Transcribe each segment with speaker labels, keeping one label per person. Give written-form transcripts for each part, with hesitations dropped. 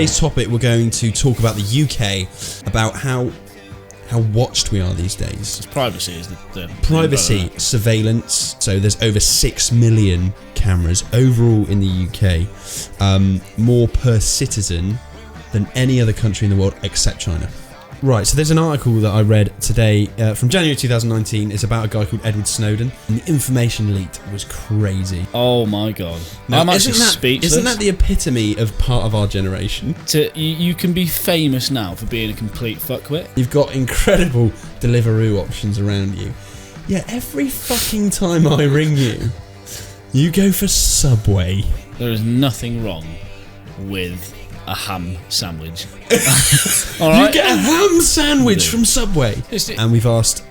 Speaker 1: today's topic, we're going to talk about the UK, about how watched we are these days.
Speaker 2: Privacy is the
Speaker 1: privacy, surveillance. So there's over 6 million cameras overall in the UK, more per citizen than any other country in the world except China. Right, so there's an article that I read today from January 2019. It's about a guy called Edward Snowden, and the information leaked was crazy.
Speaker 2: Oh my god!
Speaker 1: Now,
Speaker 2: I'm actually speechless.
Speaker 1: Isn't that the epitome of part of our generation?
Speaker 2: You can be famous now for being a complete fuckwit.
Speaker 1: You've got incredible Deliveroo options around you. Yeah, every fucking time I ring you, you go for Subway.
Speaker 2: There is nothing wrong with a ham sandwich. All right?
Speaker 1: You get a ham sandwich from Subway. And we've asked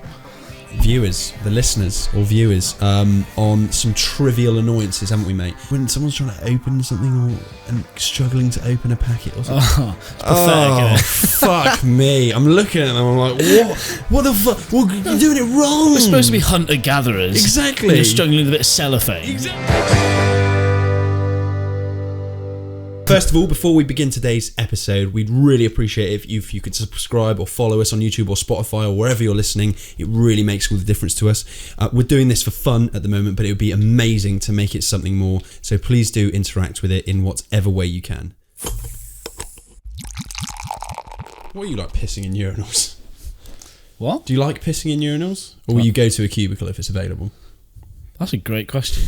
Speaker 1: viewers, the listeners or viewers, on some trivial annoyances, haven't we, mate? When someone's trying to open something and struggling to open a packet or something.
Speaker 2: Pathetic,
Speaker 1: fuck me. I'm looking at them, I'm like, what the fuck? Well, you're doing it wrong.
Speaker 2: We're supposed to be hunter-gatherers.
Speaker 1: Exactly.
Speaker 2: You're struggling with a bit of cellophane.
Speaker 1: Exactly. First of all, before we begin today's episode, we'd really appreciate it if you could subscribe or follow us on YouTube or Spotify or wherever you're listening. It really makes all the difference to us. We're doing this for fun at the moment, but it would be amazing to make it something more. So please do interact with it in whatever way you can. What are you like, pissing in urinals?
Speaker 2: What?
Speaker 1: Do you like pissing in urinals? Or will you go to a cubicle if it's available?
Speaker 2: That's a great question.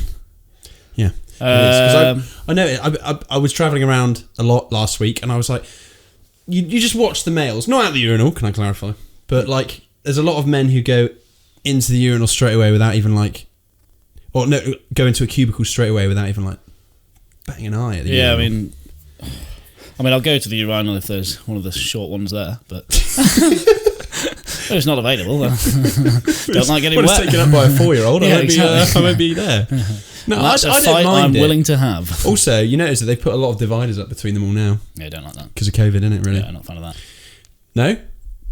Speaker 1: Yeah. I know I was travelling around a lot last week, and I was like, you just watch the males, not at the urinal, can I clarify? But like, there's a lot of men who go into the urinal straight away without even like, or no, go into a cubicle straight away without even like batting an eye at the urinal.
Speaker 2: I mean, I'll go to the urinal if there's one of the short ones there, but if it's not available, then don't like getting wet.
Speaker 1: It's taken up by a 4-year-old.
Speaker 2: Yeah,
Speaker 1: I won't be there. No, I don't
Speaker 2: fight
Speaker 1: mind
Speaker 2: I'm willing to have.
Speaker 1: Also, you notice that they've put a lot of dividers up between them all now.
Speaker 2: Yeah, I don't like that.
Speaker 1: Because of COVID, isn't it, really?
Speaker 2: Yeah, I'm not a fan of that.
Speaker 1: No?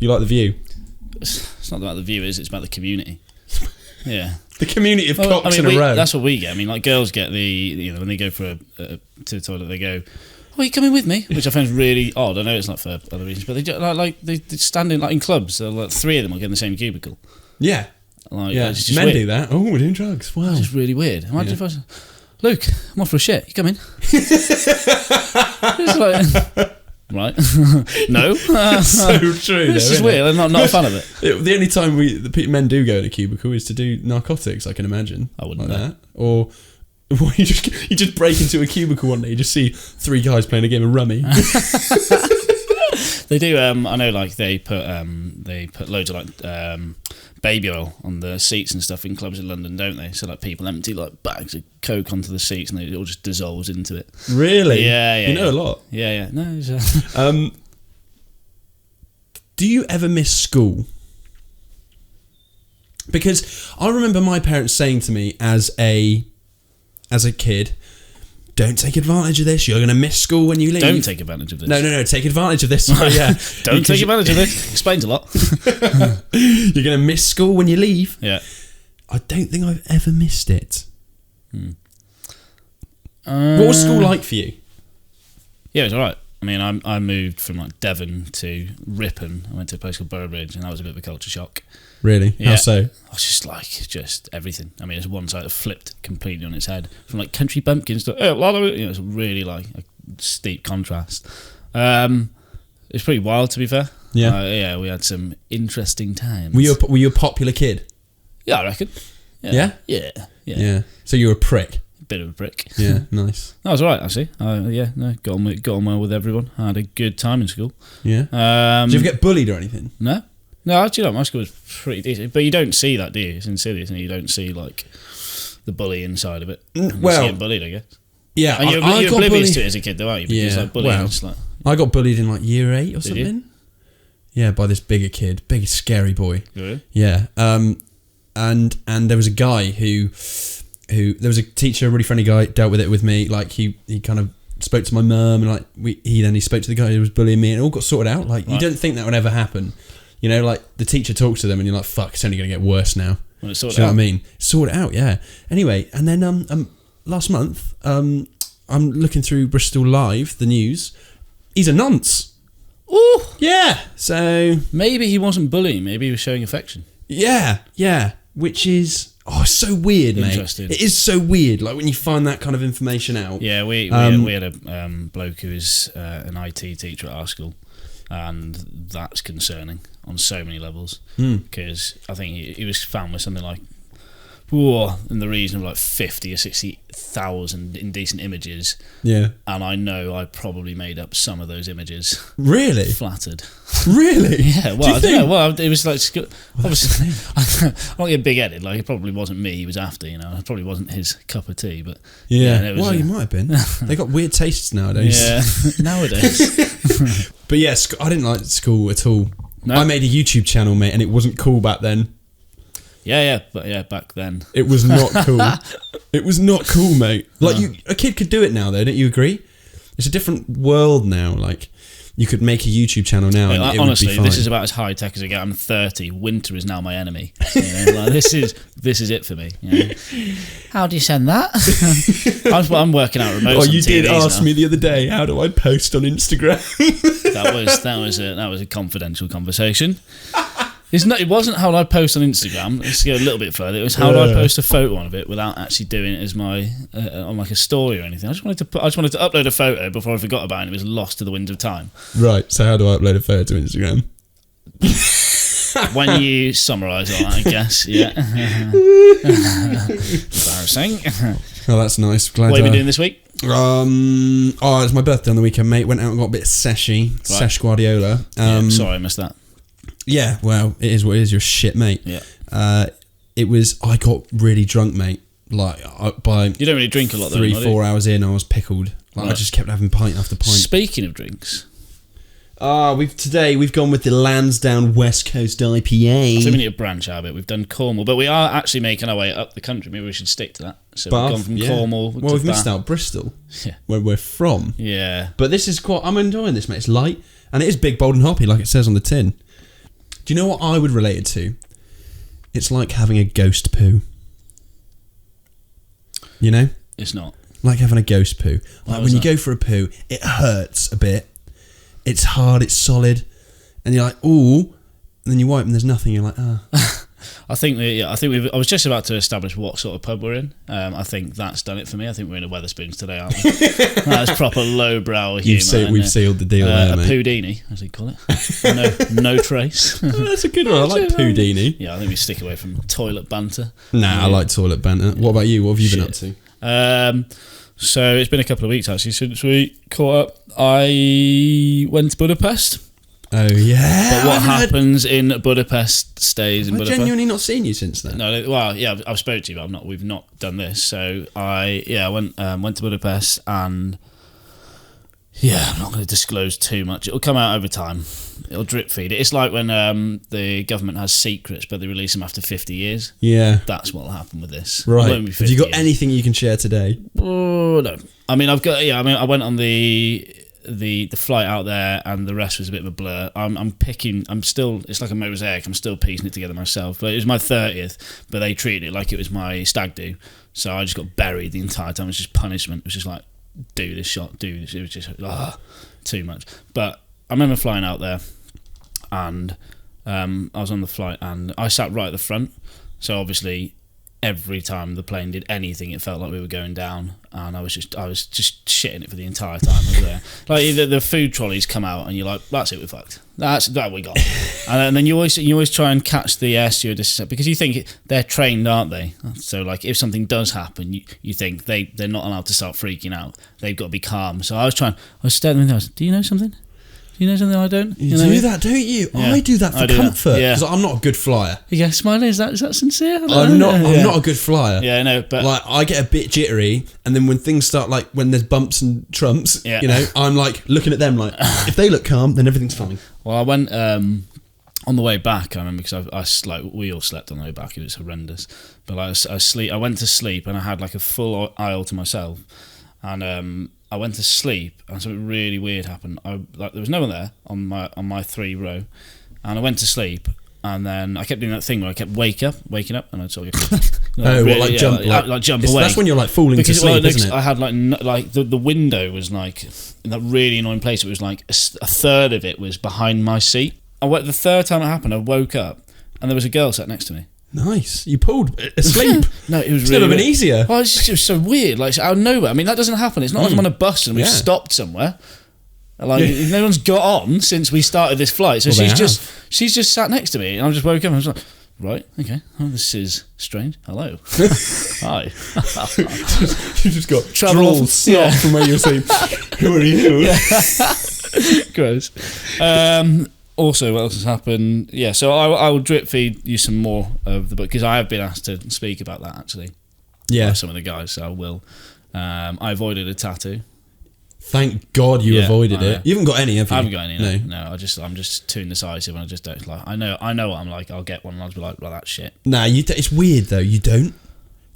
Speaker 1: You like the view?
Speaker 2: It's not about the viewers, it's about the community. Yeah.
Speaker 1: The community of cocks in a row.
Speaker 2: That's what we get. I mean, like, girls get when they go to the toilet, they go, "Oh, you coming with me?" Which I find really odd. I know it's not for other reasons, but they stand in clubs. So like 3 of them will get in the same cubicle.
Speaker 1: Yeah.
Speaker 2: Like,
Speaker 1: yeah,
Speaker 2: it's just
Speaker 1: men
Speaker 2: weird.
Speaker 1: do that. Oh, we're doing drugs. Wow.
Speaker 2: It's just really weird. Imagine if I was, Luke, I'm off for a shit. You coming? It's like, right? No.
Speaker 1: It's so true.
Speaker 2: This is weird. I'm not a fan of it.
Speaker 1: The only time men do go in a cubicle is to do narcotics. I can imagine.
Speaker 2: I wouldn't
Speaker 1: like
Speaker 2: know.
Speaker 1: That. Or you just break into a cubicle one day. You just see 3 guys playing a game of rummy.
Speaker 2: They do. I know, like they put loads of like baby oil on the seats and stuff in clubs in London, don't they? So like people empty like bags of coke onto the seats and it all just dissolves into it.
Speaker 1: Really?
Speaker 2: Yeah.
Speaker 1: You know a lot.
Speaker 2: Yeah. No.
Speaker 1: Do you ever miss school? Because I remember my parents saying to me as a kid, don't take advantage of this. You're going to miss school when you leave.
Speaker 2: Don't take advantage of this.
Speaker 1: No. Take advantage of this. Sorry, yeah.
Speaker 2: Don't take advantage of this. Explains a lot.
Speaker 1: You're going to miss school when you leave.
Speaker 2: Yeah.
Speaker 1: I don't think I've ever missed it. What was school like for you?
Speaker 2: Yeah, it was alright. I mean, I moved from like Devon to Ripon. I went to a place called Boroughbridge, and that was a bit of a culture shock.
Speaker 1: Really?
Speaker 2: Yeah.
Speaker 1: How so?
Speaker 2: I was just everything. I mean, it's one side that flipped completely on its head. From like country bumpkins to a lot of it. It's really like a steep contrast. It's pretty wild, to be fair.
Speaker 1: Yeah.
Speaker 2: We had some interesting times.
Speaker 1: Were you a popular kid?
Speaker 2: Yeah, I reckon.
Speaker 1: Yeah?
Speaker 2: Yeah.
Speaker 1: So you were a prick?
Speaker 2: Bit of a prick.
Speaker 1: Yeah, nice.
Speaker 2: That was alright, actually. Got on well with everyone. I had a good time in school.
Speaker 1: Yeah. Did you ever get bullied or anything?
Speaker 2: No, actually, my school was pretty decent. But you don't see that, do you? It's insidious, and you don't see like the bullying side of it.
Speaker 1: Well,
Speaker 2: you get bullied, I guess.
Speaker 1: Yeah,
Speaker 2: and you're oblivious to it as a kid, though, aren't you? Because
Speaker 1: Yeah,
Speaker 2: like bullying,
Speaker 1: well,
Speaker 2: it's like,
Speaker 1: I got bullied in like year 8 or something.
Speaker 2: you?
Speaker 1: Yeah, by this bigger kid, big scary boy.
Speaker 2: Really?
Speaker 1: Yeah. And there was a guy who there was a teacher, a really friendly guy, dealt with it with me. Like he kind of spoke to my mum, and like he spoke to the guy who was bullying me, and it all got sorted out. Like, you don't think that would ever happen, you know? Like, the teacher talks to them, and you're like, "Fuck, it's only going to get worse now."
Speaker 2: Well, it's sorted
Speaker 1: Do you know
Speaker 2: out.
Speaker 1: what I mean? Sort it out, yeah. Anyway, and then last month, I'm looking through Bristol Live, the news, He's a nonce.
Speaker 2: Ooh.
Speaker 1: Yeah. So
Speaker 2: Maybe he wasn't bullying. Maybe he was showing affection.
Speaker 1: yeah. Which is it's so weird, mate.
Speaker 2: Interesting.
Speaker 1: It is so weird. Like when you find that kind of information out.
Speaker 2: Yeah, we had a bloke who is an IT teacher at our school, and that's concerning on so many levels. Because I think he was found with something like, in the region of like 50 or 60,000 indecent images.
Speaker 1: Yeah.
Speaker 2: And I know I probably made up some of those images.
Speaker 1: Really?
Speaker 2: Flattered.
Speaker 1: Really?
Speaker 2: Yeah, well, I don't know. Well, it was like, obviously, I'm not getting big-headed. Like, it probably wasn't me he was after, you know. It probably wasn't his cup of tea, but...
Speaker 1: Yeah,
Speaker 2: it was,
Speaker 1: well, you might have been. They got weird tastes nowadays.
Speaker 2: Yeah, nowadays.
Speaker 1: But yeah, I didn't like school at all.
Speaker 2: No.
Speaker 1: I made a YouTube channel, mate, and it wasn't cool back then.
Speaker 2: But back then.
Speaker 1: It was not cool. It was not cool, mate. Like, a kid could do it now, though, don't you agree? It's a different world now, like... You could make a YouTube channel now, and it
Speaker 2: honestly,
Speaker 1: would be fine.
Speaker 2: this is about as high tech as I get. I'm 30. Winter is now my enemy. You know, like, this is it for me. You know? How do you send that? I'm working out remote.
Speaker 1: Oh, you did ask me the other day. How do I post on Instagram?
Speaker 2: that was a confidential conversation. It wasn't how I post on Instagram. Let's go a little bit further. It was how do I post a photo on of it without actually doing it as my on like a story or anything. I just wanted to upload a photo before I forgot about it. And it was lost to the wind of time.
Speaker 1: Right. So how do I upload a photo to Instagram?
Speaker 2: When you summarise all that, I guess. Yeah. Embarrassing.
Speaker 1: Oh, that's nice. Glad
Speaker 2: what have you been doing this week?
Speaker 1: It was my birthday on the weekend, mate. Went out and got a bit of seshy, right. Sesh Guardiola.
Speaker 2: Sorry, I missed that.
Speaker 1: Yeah, well, it is what it is. You're a shit, mate.
Speaker 2: Yeah.
Speaker 1: I got really drunk, mate. Like, by
Speaker 2: you don't really drink a lot, though.
Speaker 1: 3-4 hours in, I was pickled. Like, right. I just kept having pint after pint.
Speaker 2: Speaking of drinks,
Speaker 1: we've gone with the Lansdowne West Coast IPA.
Speaker 2: I think we need to branch out a bit. We've done Cornwall, but we are actually making our way up the country. Maybe we should stick to that. So we've gone from Cornwall.
Speaker 1: Well, we've missed out Bristol, where we're from.
Speaker 2: Yeah.
Speaker 1: But this is quite. I'm enjoying this, mate. It's light and it is big, bold, and hoppy, like it says on the tin. Do you know what I would relate it to? It's like having a ghost poo. You know?
Speaker 2: It's not.
Speaker 1: Like having a ghost poo. Like when you go for a poo, it hurts a bit. It's hard, it's solid. And you're like, ooh. And then you wipe and there's nothing. You're like, ah.
Speaker 2: I was just about to establish what sort of pub we're in. I think that's done it for me. I think we're in a Wetherspoons today, aren't we? That's proper lowbrow humour.
Speaker 1: We've sealed the deal there, mate.
Speaker 2: A Pudini, as they call it. No trace.
Speaker 1: That's a good one. I like Pudini.
Speaker 2: Yeah, I think we stick away from toilet banter.
Speaker 1: Nah, I like toilet banter. Yeah. What about you? What have you been up to?
Speaker 2: So it's been a couple of weeks actually since we caught up. I went to Budapest.
Speaker 1: Oh yeah.
Speaker 2: But what happens in Budapest stays in Budapest.
Speaker 1: I've genuinely not seen you since then.
Speaker 2: No, well, yeah, I've spoken to you, but we've not done this. So I went to Budapest, and I'm not going to disclose too much. It'll come out over time. It'll drip feed it. It's like when the government has secrets, but they release them after 50 years. Yeah, that's what'll happen with this.
Speaker 1: Right. Have you got anything you can share today?
Speaker 2: Oh no. I mean, I went on the flight out there, and the rest was a bit of a blur. I'm still, it's like a mosaic. I'm still piecing it together myself. But it was my 30th, but they treated it like it was my stag do. So I just got buried the entire time. It was just punishment. It was just like, do this shot, do this. It was just too much. But I remember flying out there, and I was on the flight, and I sat right at the front. So obviously, every time the plane did anything, it felt like we were going down, and I was just shitting it for the entire time I was there. Like the food trolleys come out, and you're like, "That's it, we're fucked. That's that we got." And then you always try and catch the air stewardess, because you think they're trained, aren't they? So like, if something does happen, you think they're not allowed to start freaking out. They've got to be calm. So I was staring at them. I was, "Do you know something? You know something I don't?"
Speaker 1: You do that, don't you? Yeah. I do that for comfort, because I'm not a good flyer.
Speaker 2: Yeah, smiling. Is that sincere?
Speaker 1: I'm not a good flyer.
Speaker 2: Yeah, I know, but
Speaker 1: like, I get a bit jittery, and then when things start, like when there's bumps and trumps, you know, I'm like looking at them like, if they look calm, then everything's fine.
Speaker 2: Well, I went on the way back. I remember, because we all slept on the way back. It was horrendous. But I went to sleep, and I had like a full aisle to myself, and I went to sleep, and something really weird happened. There was no one there on my 3 row, and I went to sleep, And then I kept doing that thing where I kept waking up, and I'd sort of
Speaker 1: go, jump,
Speaker 2: like jump away.
Speaker 1: That's when you're like falling to sleep, isn't it?
Speaker 2: I had like the window was like in that really annoying place. It was like a third of it was behind my seat. The third time it happened, I woke up and there was a girl sat next to me.
Speaker 1: Nice. You pulled asleep.
Speaker 2: No, it was
Speaker 1: it's
Speaker 2: really
Speaker 1: never been easier.
Speaker 2: Well, it was so weird. Like out of nowhere. I mean, that doesn't happen. It's not like I'm on a bus and we've stopped somewhere. Like no one's got on since we started this flight, so she's just sat next to me, and I just woke up and I was like, right, okay, this is strange. Hello, hi.
Speaker 1: You just got drool snot from where you were saying, who are you?
Speaker 2: Gross. Also, what else has happened? Yeah, so I will drip feed you some more of the book because I have been asked to speak about that actually.
Speaker 1: Yeah,
Speaker 2: by some of the guys, so I will. I avoided a tattoo.
Speaker 1: Thank God you avoided it. You haven't got any, have you?
Speaker 2: I haven't got any. No. I'm just too indecisive, and I just don't like. I know what I'm like. I'll get one, and I'll be like that shit.
Speaker 1: Nah, it's weird though. You don't.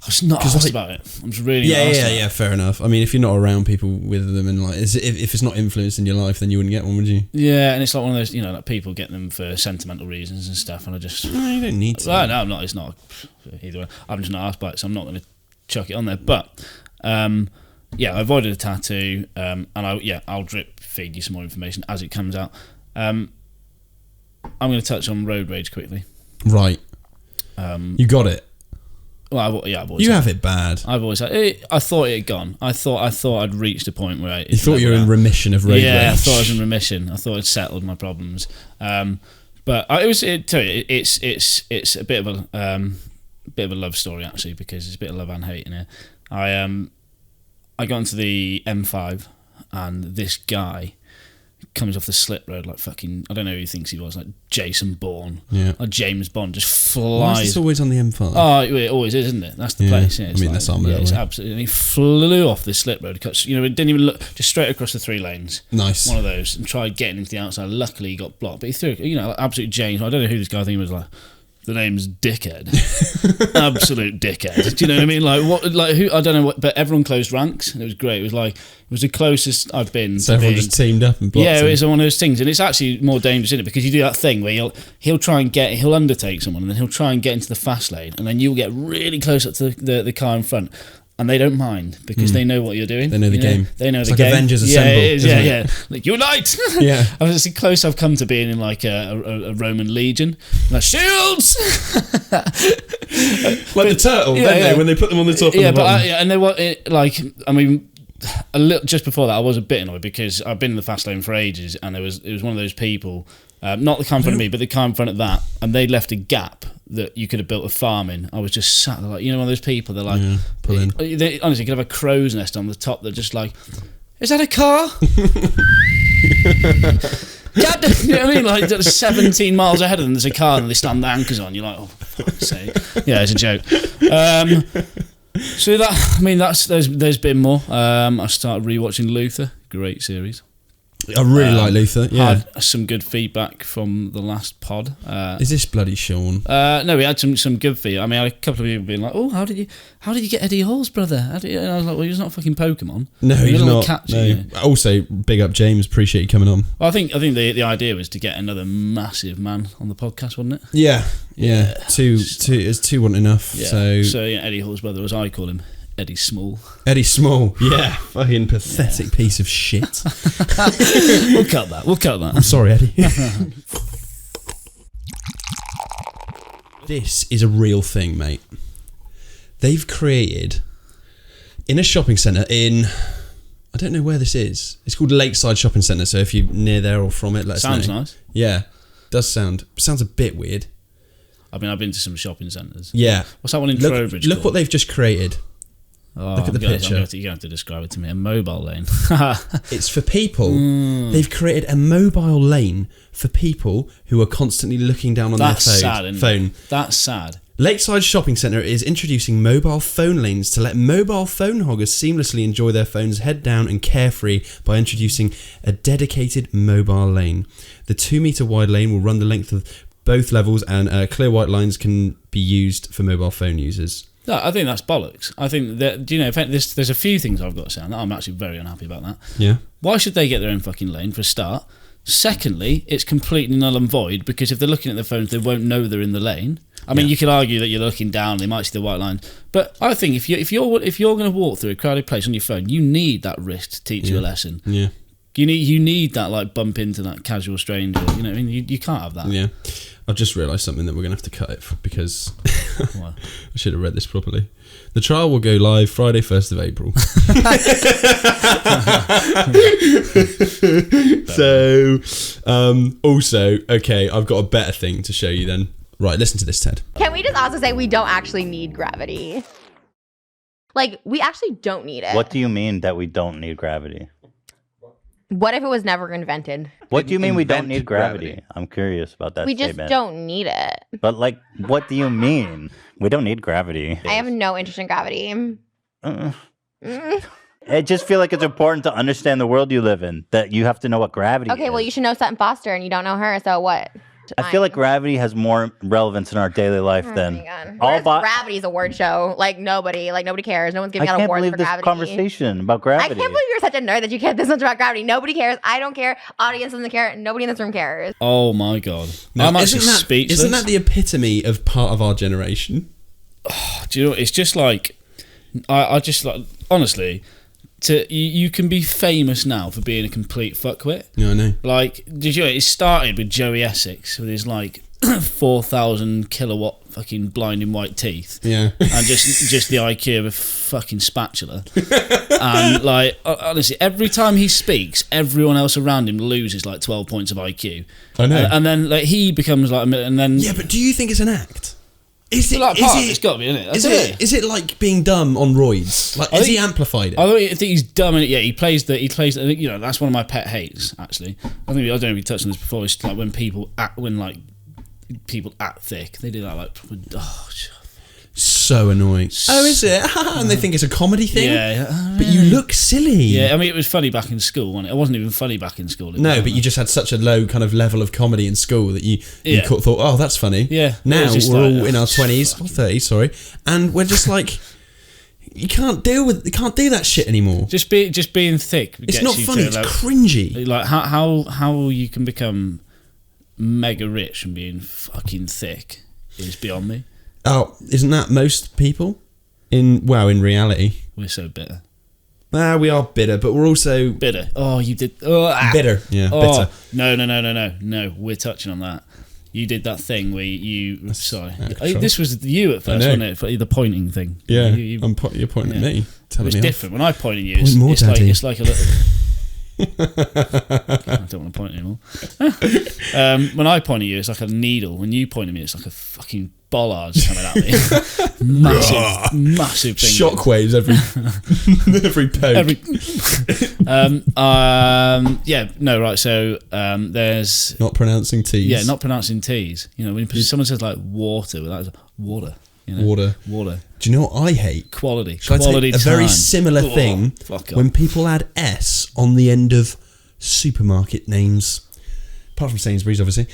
Speaker 2: I was not asked about it. I'm just really not asked about it.
Speaker 1: Fair enough. I mean, if you're not around people with them, and like, if it's not influencing your life, then you wouldn't get one, would you?
Speaker 2: Yeah, and it's like one of those, like people get them for sentimental reasons and stuff, and I just
Speaker 1: no, you don't need to.
Speaker 2: No, I'm not. It's not either way. I'm just not asked about it, so I'm not going to chuck it on there. But I avoided a tattoo, and I'll drip feed you some more information as it comes out. I'm going to touch on road rage quickly.
Speaker 1: Right. You got it.
Speaker 2: Well, I've always
Speaker 1: you have it bad.
Speaker 2: I've always had it. I thought it had gone. I thought I'd reached a point where
Speaker 1: you thought you were in remission of road rage.
Speaker 2: Yeah, I thought I was in remission. I thought I'd settled my problems. But it's a bit of a love story actually, because it's a bit of love and hate in it. I got into the M5 and this guy comes off the slip road like fucking, I don't know who he thinks he was, like Jason Bourne, like James Bond, just flies.
Speaker 1: Why is this always on the M5?
Speaker 2: Oh, it always is, isn't it? That's the place. Yeah,
Speaker 1: that's on there.
Speaker 2: It's absolutely. And he flew off this slip road. It didn't even look, just straight across the 3 lanes.
Speaker 1: Nice.
Speaker 2: One of those, and tried getting into the outside. Luckily, he got blocked, but he threw, like absolute James. I don't know who this guy. I think he was like, the name's Dickhead. Absolute dickhead. Do you know what I mean? Like what? Like who? I don't know what. But everyone closed ranks, and it was great. It was the closest I've been.
Speaker 1: So everyone just teamed up and blocked him.
Speaker 2: It's one of those things, and it's actually more dangerous, isn't it? Because you do that thing where he'll try and he'll undertake someone, and then he'll try and get into the fast lane, and then you'll get really close up to the car in front. And they don't mind because they know what you're doing.
Speaker 1: They know the game.
Speaker 2: They know
Speaker 1: it's
Speaker 2: the
Speaker 1: like
Speaker 2: game.
Speaker 1: Avengers Assemble.
Speaker 2: Yeah, it is. Yeah. Like unite.
Speaker 1: Yeah.
Speaker 2: I was close I've come to being in like a Roman legion. Like shields.
Speaker 1: Like the turtle, when they put them on the top.
Speaker 2: Yeah,
Speaker 1: and the bottom.
Speaker 2: and they were a little just before that I was a bit annoyed because I've been in the fast lane for ages, and it was one of those people. Not the car in front of me, but the car in front of that, and they left a gap that you could have built a farm in. I was just sat there like, one of those people. They're like,
Speaker 1: pull in.
Speaker 2: They honestly could have a crow's nest on the top. They're just like, is that a car? You know what I mean? Like 17 miles ahead of them, there's a car, and they slam the anchors on. You're like, oh, for fuck's sake. Yeah, it's a joke. So there's been more. I started rewatching Luther. Great series.
Speaker 1: I really like Luther. Yeah,
Speaker 2: had some good feedback from the last pod.
Speaker 1: Is this bloody Sean?
Speaker 2: No, we had some good feedback. I mean, a couple of people being like, "Oh, how did you get Eddie Hall's brother?" And I was like, "Well, he's not fucking Pokemon.
Speaker 1: No, he's not.
Speaker 2: Catch,
Speaker 1: no. Also, big up James. Appreciate you coming on.
Speaker 2: Well, I think the idea was to get another massive man on the podcast, wasn't it?
Speaker 1: Yeah. Two is two wasn't enough.
Speaker 2: Yeah. So Eddie Hall's brother, as I call him. Eddie Small.
Speaker 1: Eddie Small, yeah. Fucking pathetic piece of shit.
Speaker 2: We'll cut that.
Speaker 1: I'm sorry, Eddie. This is a real thing, mate. They've created, in a shopping centre I don't know where this is. It's called Lakeside Shopping Centre, so if you're near there or from it, let us know.
Speaker 2: Sounds nice.
Speaker 1: Yeah. Sounds a bit weird.
Speaker 2: I mean, I've been to some shopping centres.
Speaker 1: Yeah.
Speaker 2: What's that one in Trowbridge?
Speaker 1: Look what they've just created.
Speaker 2: Oh,
Speaker 1: look at the picture.
Speaker 2: You're going to have to describe it to me. A mobile lane.
Speaker 1: It's for people. They've created a mobile lane for people who are constantly looking down on their phone.
Speaker 2: That's sad.
Speaker 1: Lakeside Shopping Centre is introducing mobile phone lanes to let mobile phone hoggers seamlessly enjoy their phones head down and carefree by introducing a dedicated mobile lane. The 2-metre wide lane will run the length of both levels, and clear white lines can be used for mobile phone users.
Speaker 2: No, I think that's bollocks. I think that, in fact, there's a few things I've got to say on that. I'm actually very unhappy about that.
Speaker 1: Yeah.
Speaker 2: Why should they get their own fucking lane for a start? Secondly, it's completely null and void because if they're looking at their phones, they won't know they're in the lane. I mean, you could argue that you're looking down; they might see the white line. But I think if you're going to walk through a crowded place on your phone, you need that wrist to teach you a lesson.
Speaker 1: Yeah.
Speaker 2: You need that like bump into that casual stranger. You know, what I mean, you can't have that.
Speaker 1: Yeah. I've just realised something that we're going to have to cut it because I should have read this properly. The trial will go live Friday, 1st of April. So, also, okay, I've got a better thing to show you then. Right, listen to this, Ted.
Speaker 3: Can we just also say we don't actually need gravity? Like, we actually don't need it.
Speaker 4: What do you mean that we don't need gravity?
Speaker 3: What if it was never invented?
Speaker 4: What do you mean we don't need gravity? I'm curious about that
Speaker 3: We just
Speaker 4: statement.
Speaker 3: don't need it.
Speaker 4: But like, what do you mean? We don't need gravity.
Speaker 3: I have no interest in gravity.
Speaker 4: I just feel like it's important to understand the world you live in, that you have to know what gravity is.
Speaker 3: Okay, well, you should know Sutton Foster and you don't know her, so what?
Speaker 4: I feel like gravity has more relevance in our daily life than
Speaker 3: all gravity's a word show. Like nobody cares. No one's giving out awards for gravity.
Speaker 4: I can't believe this conversation about gravity.
Speaker 3: I can't believe you're such a nerd that you care this much about gravity. Nobody cares. I don't care. Audience doesn't care. Nobody in this room cares.
Speaker 2: Oh my god!
Speaker 1: Now,
Speaker 2: I'm actually speechless.
Speaker 1: Isn't that the epitome of part of our generation?
Speaker 2: Do you know? It's just like I just like honestly. You can be famous now for being a complete fuckwit.
Speaker 1: Yeah, I know.
Speaker 2: Like, did you know, it started with Joey Essex with his like 4,000 kilowatt fucking blinding white teeth.
Speaker 1: Yeah.
Speaker 2: And just the IQ of a fucking spatula. And like, honestly, every time he speaks, everyone else around him loses like 12 points of IQ.
Speaker 1: I know.
Speaker 2: And then like he becomes like, and then
Speaker 1: yeah, but do you think it's an act? Is it?
Speaker 2: Like it's got to be, isn't it?
Speaker 1: Is it like being dumb on roids? Like, has he amplified it?
Speaker 2: I think he's dumb in it. Yeah, he plays. You know, that's one of my pet hates. Actually, I don't know if we touched on this before. It's like when people act thick. They do that like,
Speaker 1: so annoying. Oh, is it? And they think it's a comedy thing.
Speaker 2: Yeah,
Speaker 1: but you look silly.
Speaker 2: Yeah, I mean, it was funny back in school. Wasn't it? It wasn't even funny back in school.
Speaker 1: No, but you just had such a low kind of level of comedy in school that you thought, oh, that's funny.
Speaker 2: Yeah.
Speaker 1: Now we're all in our 20s or 30s, sorry, and we're just like, you can't do that shit anymore.
Speaker 2: Just being thick.
Speaker 1: It's not funny. It's cringy.
Speaker 2: Like how you can become mega rich and being fucking thick is beyond me.
Speaker 1: Oh, isn't that most people? In reality,
Speaker 2: we're so bitter.
Speaker 1: We are bitter, but we're also
Speaker 2: bitter. Oh, you did
Speaker 1: bitter. Yeah, bitter.
Speaker 2: No. We're touching on that. You did that thing where you. Sorry, this was you at first, wasn't it? For the pointing thing.
Speaker 1: Yeah, you're pointing at me.
Speaker 2: It's different when I point at you. It's like a little. I don't want to point anymore. When I point at you, it's like a needle. When you point at me, it's like a fucking bollard coming at me. massive thing.
Speaker 1: Shockwaves every poke.
Speaker 2: Yeah, no, right. So there's
Speaker 1: not pronouncing T's.
Speaker 2: Yeah, not pronouncing T's. You know, when someone says like water, that's water. You know? Water.
Speaker 1: Do you know what I hate?
Speaker 2: Quality.
Speaker 1: Shall
Speaker 2: Quality.
Speaker 1: I take a very similar thing when people add S on the end of supermarket names, apart from Sainsbury's, obviously.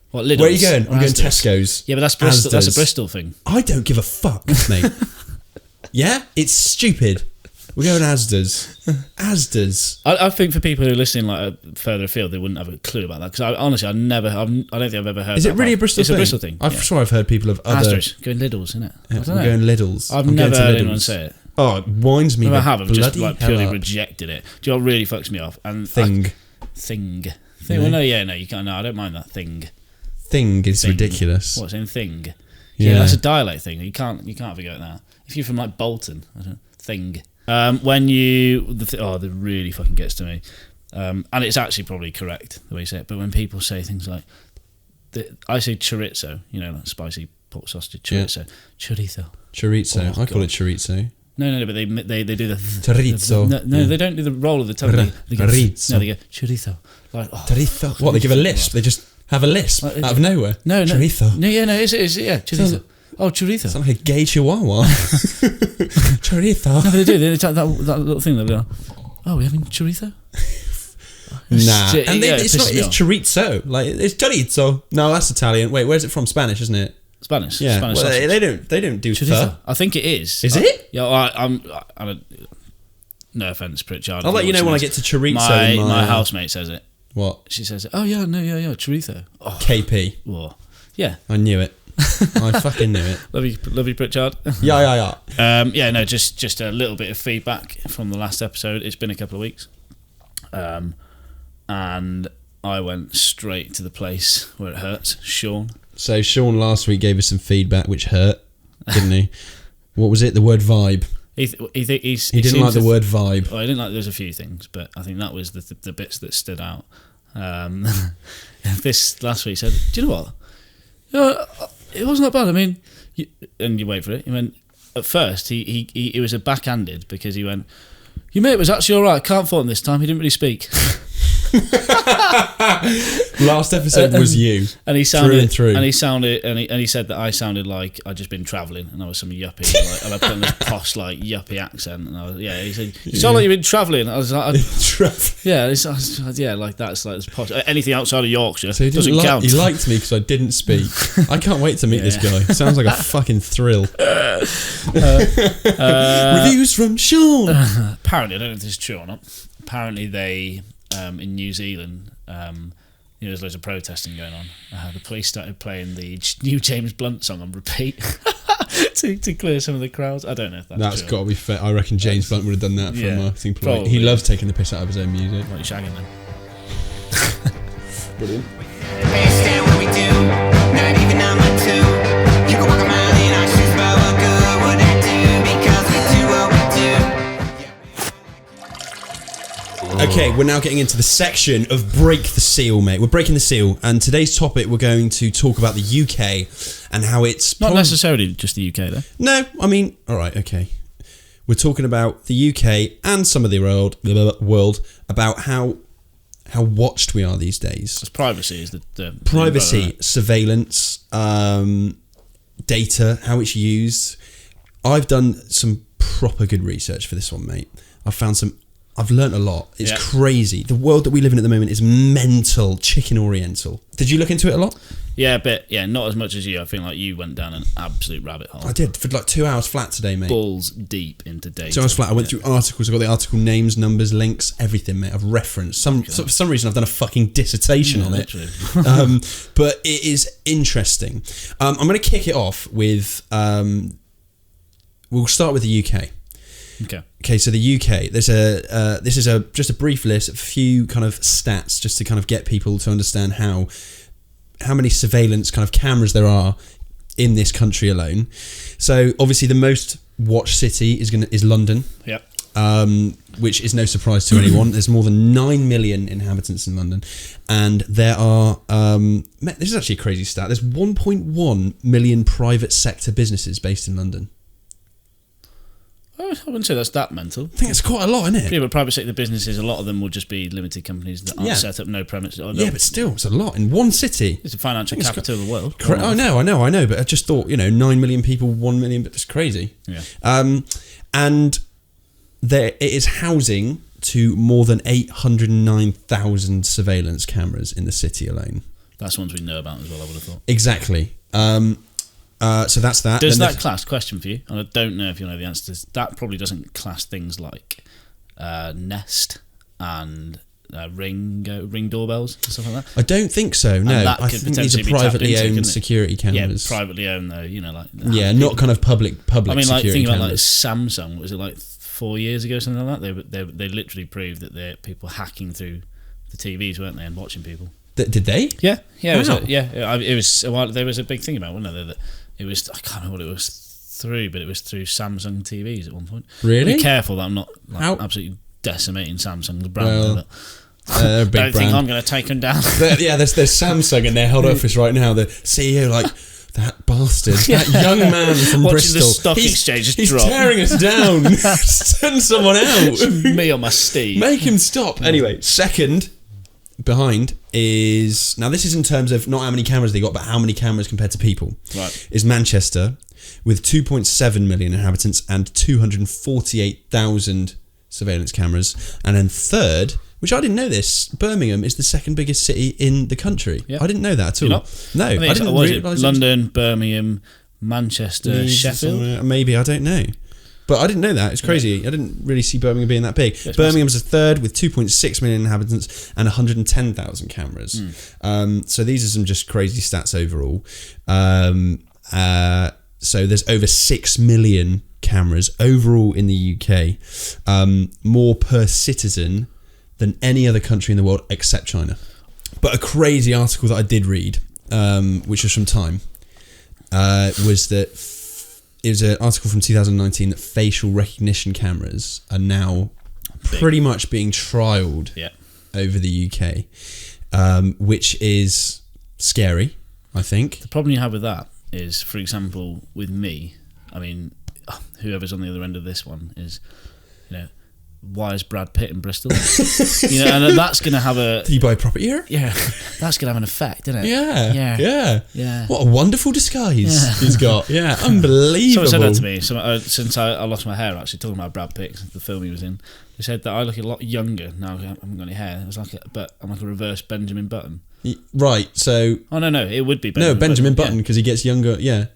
Speaker 2: What, Lidl's?
Speaker 1: Where are you going? I'm going Tesco's.
Speaker 2: Yeah, but that's Bristol. That's a Bristol thing.
Speaker 1: I don't give a fuck, mate. Yeah, it's stupid. We're going Asda's.
Speaker 2: I think for people who are listening like further afield, they wouldn't have a clue about that because I honestly, I don't think I've ever heard.
Speaker 1: Is it really a Bristol thing?
Speaker 2: It's a Bristol thing.
Speaker 1: I'm sure I've heard people of other.
Speaker 2: Asda's going Lidl's, isn't it?
Speaker 1: Yeah, we're going Lidl's.
Speaker 2: I've never heard anyone say it.
Speaker 1: Oh, it winds me.
Speaker 2: I have just like purely
Speaker 1: up.
Speaker 2: Rejected it. Do you know what really fucks me off? And
Speaker 1: thing.
Speaker 2: Well, no, you can't. No, I don't mind that thing.
Speaker 1: Thing is ridiculous.
Speaker 2: What's in thing? Yeah, that's a dialect thing. You can't have a go at that. If you're from like Bolton, I don't know, thing. When that really fucking gets to me, and it's actually probably correct the way you say it. But when people say things like, I say chorizo, you know, like spicy pork sausage, chorizo, chorizo.
Speaker 1: I call it chorizo.
Speaker 2: No, but they do the
Speaker 1: chorizo.
Speaker 2: No, they don't do the roll of the tongue. They go chorizo. Like
Speaker 1: chorizo. What? They give a lisp. They just have a lisp out of nowhere.
Speaker 2: No,
Speaker 1: chorizo.
Speaker 2: No, it's chorizo. Oh, chorizo.
Speaker 1: Sounds like a gay chihuahua. Chorizo.
Speaker 2: No, they do. They that little thing. They go, oh, we're having chorizo?
Speaker 1: Nah. And it's chorizo. Like, it's chorizo. No, that's Italian. Wait, where's it from? Spanish, isn't it?
Speaker 2: Spanish.
Speaker 1: Yeah.
Speaker 2: Spanish
Speaker 1: they don't do
Speaker 2: chorizo. I think it is.
Speaker 1: Is it?
Speaker 2: Yeah, I don't... No offence, Pritchard.
Speaker 1: I'll let you know when I get to chorizo.
Speaker 2: My housemate says it.
Speaker 1: What?
Speaker 2: She says, "Oh yeah, no, yeah, chorizo." Oh,
Speaker 1: KP.
Speaker 2: whoa. Yeah,
Speaker 1: I knew it. I fucking knew it.
Speaker 2: love you, Pritchard.
Speaker 1: Yeah.
Speaker 2: Yeah, no, just a little bit of feedback from the last episode. It's been a couple of weeks, and I went straight to the place where it hurts. Sean.
Speaker 1: So Sean last week gave us some feedback, which hurt, didn't he? What was it? The word vibe.
Speaker 2: He
Speaker 1: didn't like the word vibe.
Speaker 2: Well, I didn't like. There's a few things, but I think that was the bits that stood out. This last week he said, "Do you know what? It wasn't that bad. I mean," and you wait for it. He went at first. He was a backhanded because he went, "Your mate was actually all right. Can't fault him this time. He didn't really speak."
Speaker 1: Last episode was you,
Speaker 2: and he sounded
Speaker 1: through and through.
Speaker 2: and he sounded, and he said that I sounded like I'd just been travelling, and I was some yuppie, like, and I put on this posh like yuppie accent, and I was, he said, "You sound like you've been travelling." I was like, like that's like this posh. Anything outside of Yorkshire
Speaker 1: so
Speaker 2: doesn't count.
Speaker 1: He liked me because I didn't speak. I can't wait to meet this guy. Sounds like a fucking thrill. Reviews from Sean.
Speaker 2: Apparently, I don't know if this is true or not. Apparently, they in New Zealand, there's loads of protesting going on. The police started playing the new James Blunt song on repeat to clear some of the crowds. I don't know if that's
Speaker 1: got to be fair. I reckon James Blunt would have done that for a marketing ploy. He loves taking the piss out of his own music.
Speaker 2: Like shagging them.
Speaker 1: Brilliant. Okay, we're now getting into the section of Break the Seal, mate. We're breaking the seal, and today's topic we're going to talk about the UK and how it's...
Speaker 2: Not necessarily just the UK, though.
Speaker 1: No, I mean... Alright, okay. We're talking about the UK and some of the world about how watched we are these days.
Speaker 2: Because privacy is the
Speaker 1: privacy, surveillance, data, how it's used. I've done some proper good research for this one, mate. I've learnt a lot. It's crazy. The world that we live in at the moment is mental, chicken oriental. Did you look into it a lot?
Speaker 2: Yeah, but not as much as you. I feel like you went down an absolute rabbit hole.
Speaker 1: I did for like 2 hours flat today, mate.
Speaker 2: Balls deep into data.
Speaker 1: 2 hours flat. I went through articles. I got the article names, numbers, links, everything, mate. I've referenced for some reason I've done a fucking dissertation on it. But it is interesting. I'm going to kick it off with. We'll start with the UK. Okay, so the UK, this is just a brief list, a few kind of stats just to kind of get people to understand how many surveillance kind of cameras there are in this country alone. So obviously the most watched city is London.
Speaker 2: Yep.
Speaker 1: Which is no surprise to anyone. There's more than 9 million inhabitants in London, and there are this is actually a crazy stat. There's 1.1 million private sector businesses based in London.
Speaker 2: I wouldn't say that's that mental.
Speaker 1: I think it's quite a lot, isn't it?
Speaker 2: Yeah, but private sector businesses, a lot of them will just be limited companies that aren't set up, no premises.
Speaker 1: Yeah, but still, it's a lot in one city.
Speaker 2: It's the financial capital of the world.
Speaker 1: I know, but I just thought, 9 million people, 1 million, but it's crazy.
Speaker 2: Yeah.
Speaker 1: And it is housing to more than 809,000 surveillance cameras in the city alone.
Speaker 2: That's ones we know about as well, I would have thought.
Speaker 1: Exactly. So that's that.
Speaker 2: Does that class, question for you, and I don't know if you know the answer to this, that probably doesn't class things like Nest and ring doorbells and stuff like that?
Speaker 1: I don't think so, no. I think these are privately owned security cameras.
Speaker 2: Yeah, privately owned though,
Speaker 1: not kind of public
Speaker 2: I mean, like,
Speaker 1: security
Speaker 2: think about
Speaker 1: cameras.
Speaker 2: Samsung, was it like 4 years ago, something like that? They literally proved that they're people hacking through the TVs, weren't they, and watching people.
Speaker 1: Did they?
Speaker 2: Yeah.
Speaker 1: Wow.
Speaker 2: It was a while. There was a big thing about it, wasn't there? That it was, I can't remember what it was through, but it was through Samsung TVs at one point.
Speaker 1: Really?
Speaker 2: Be careful that I'm not absolutely decimating Samsung's brand.
Speaker 1: Well, they're a big
Speaker 2: don't think
Speaker 1: brand.
Speaker 2: I'm going to take them down.
Speaker 1: There's Samsung in their head office right now. The CEO, like, that bastard, that young man from
Speaker 2: Watching
Speaker 1: Bristol.
Speaker 2: the stock exchange
Speaker 1: he's
Speaker 2: drop.
Speaker 1: tearing us down. Send someone out.
Speaker 2: Me on my Steve.
Speaker 1: Make him stop. Anyway, second behind is, now this is in terms of not how many cameras they got, but how many cameras compared to people.
Speaker 2: Right.
Speaker 1: Is Manchester with 2.7 million inhabitants and 248,000 surveillance cameras. And then third, which I didn't know this, Birmingham is the second biggest city in the country. Yep. I didn't know that at all. No, I didn't realise.
Speaker 2: London, Birmingham, Manchester, Sheffield.
Speaker 1: Maybe, I don't know. But I didn't know that. It's crazy. I didn't really see Birmingham being that big. Birmingham's a third with 2.6 million inhabitants and 110,000 cameras. So these are some just crazy stats overall. So there's over 6 million cameras overall in the UK, more per citizen than any other country in the world except China. But a crazy article that I did read, which was from Time, was that it was an article from 2019 that facial recognition cameras are now pretty much being trialled over the UK, which is scary, I think.
Speaker 2: The problem you have with that is, for example, with me, I mean, whoever's on the other end of this one is, why is Brad Pitt in Bristol? And that's going to have a...
Speaker 1: Did you buy a property here?
Speaker 2: Yeah, that's going to have an effect, isn't it?
Speaker 1: Yeah. What a wonderful disguise he's got. Yeah, unbelievable.
Speaker 2: Someone said that to me, since I lost my hair, actually, talking about Brad Pitt, the film he was in. They said that I look a lot younger now. I haven't got any hair. It was but I'm like a reverse Benjamin Button.
Speaker 1: Right, so...
Speaker 2: Oh, no, it would be
Speaker 1: Benjamin Button, because he gets younger. Yeah.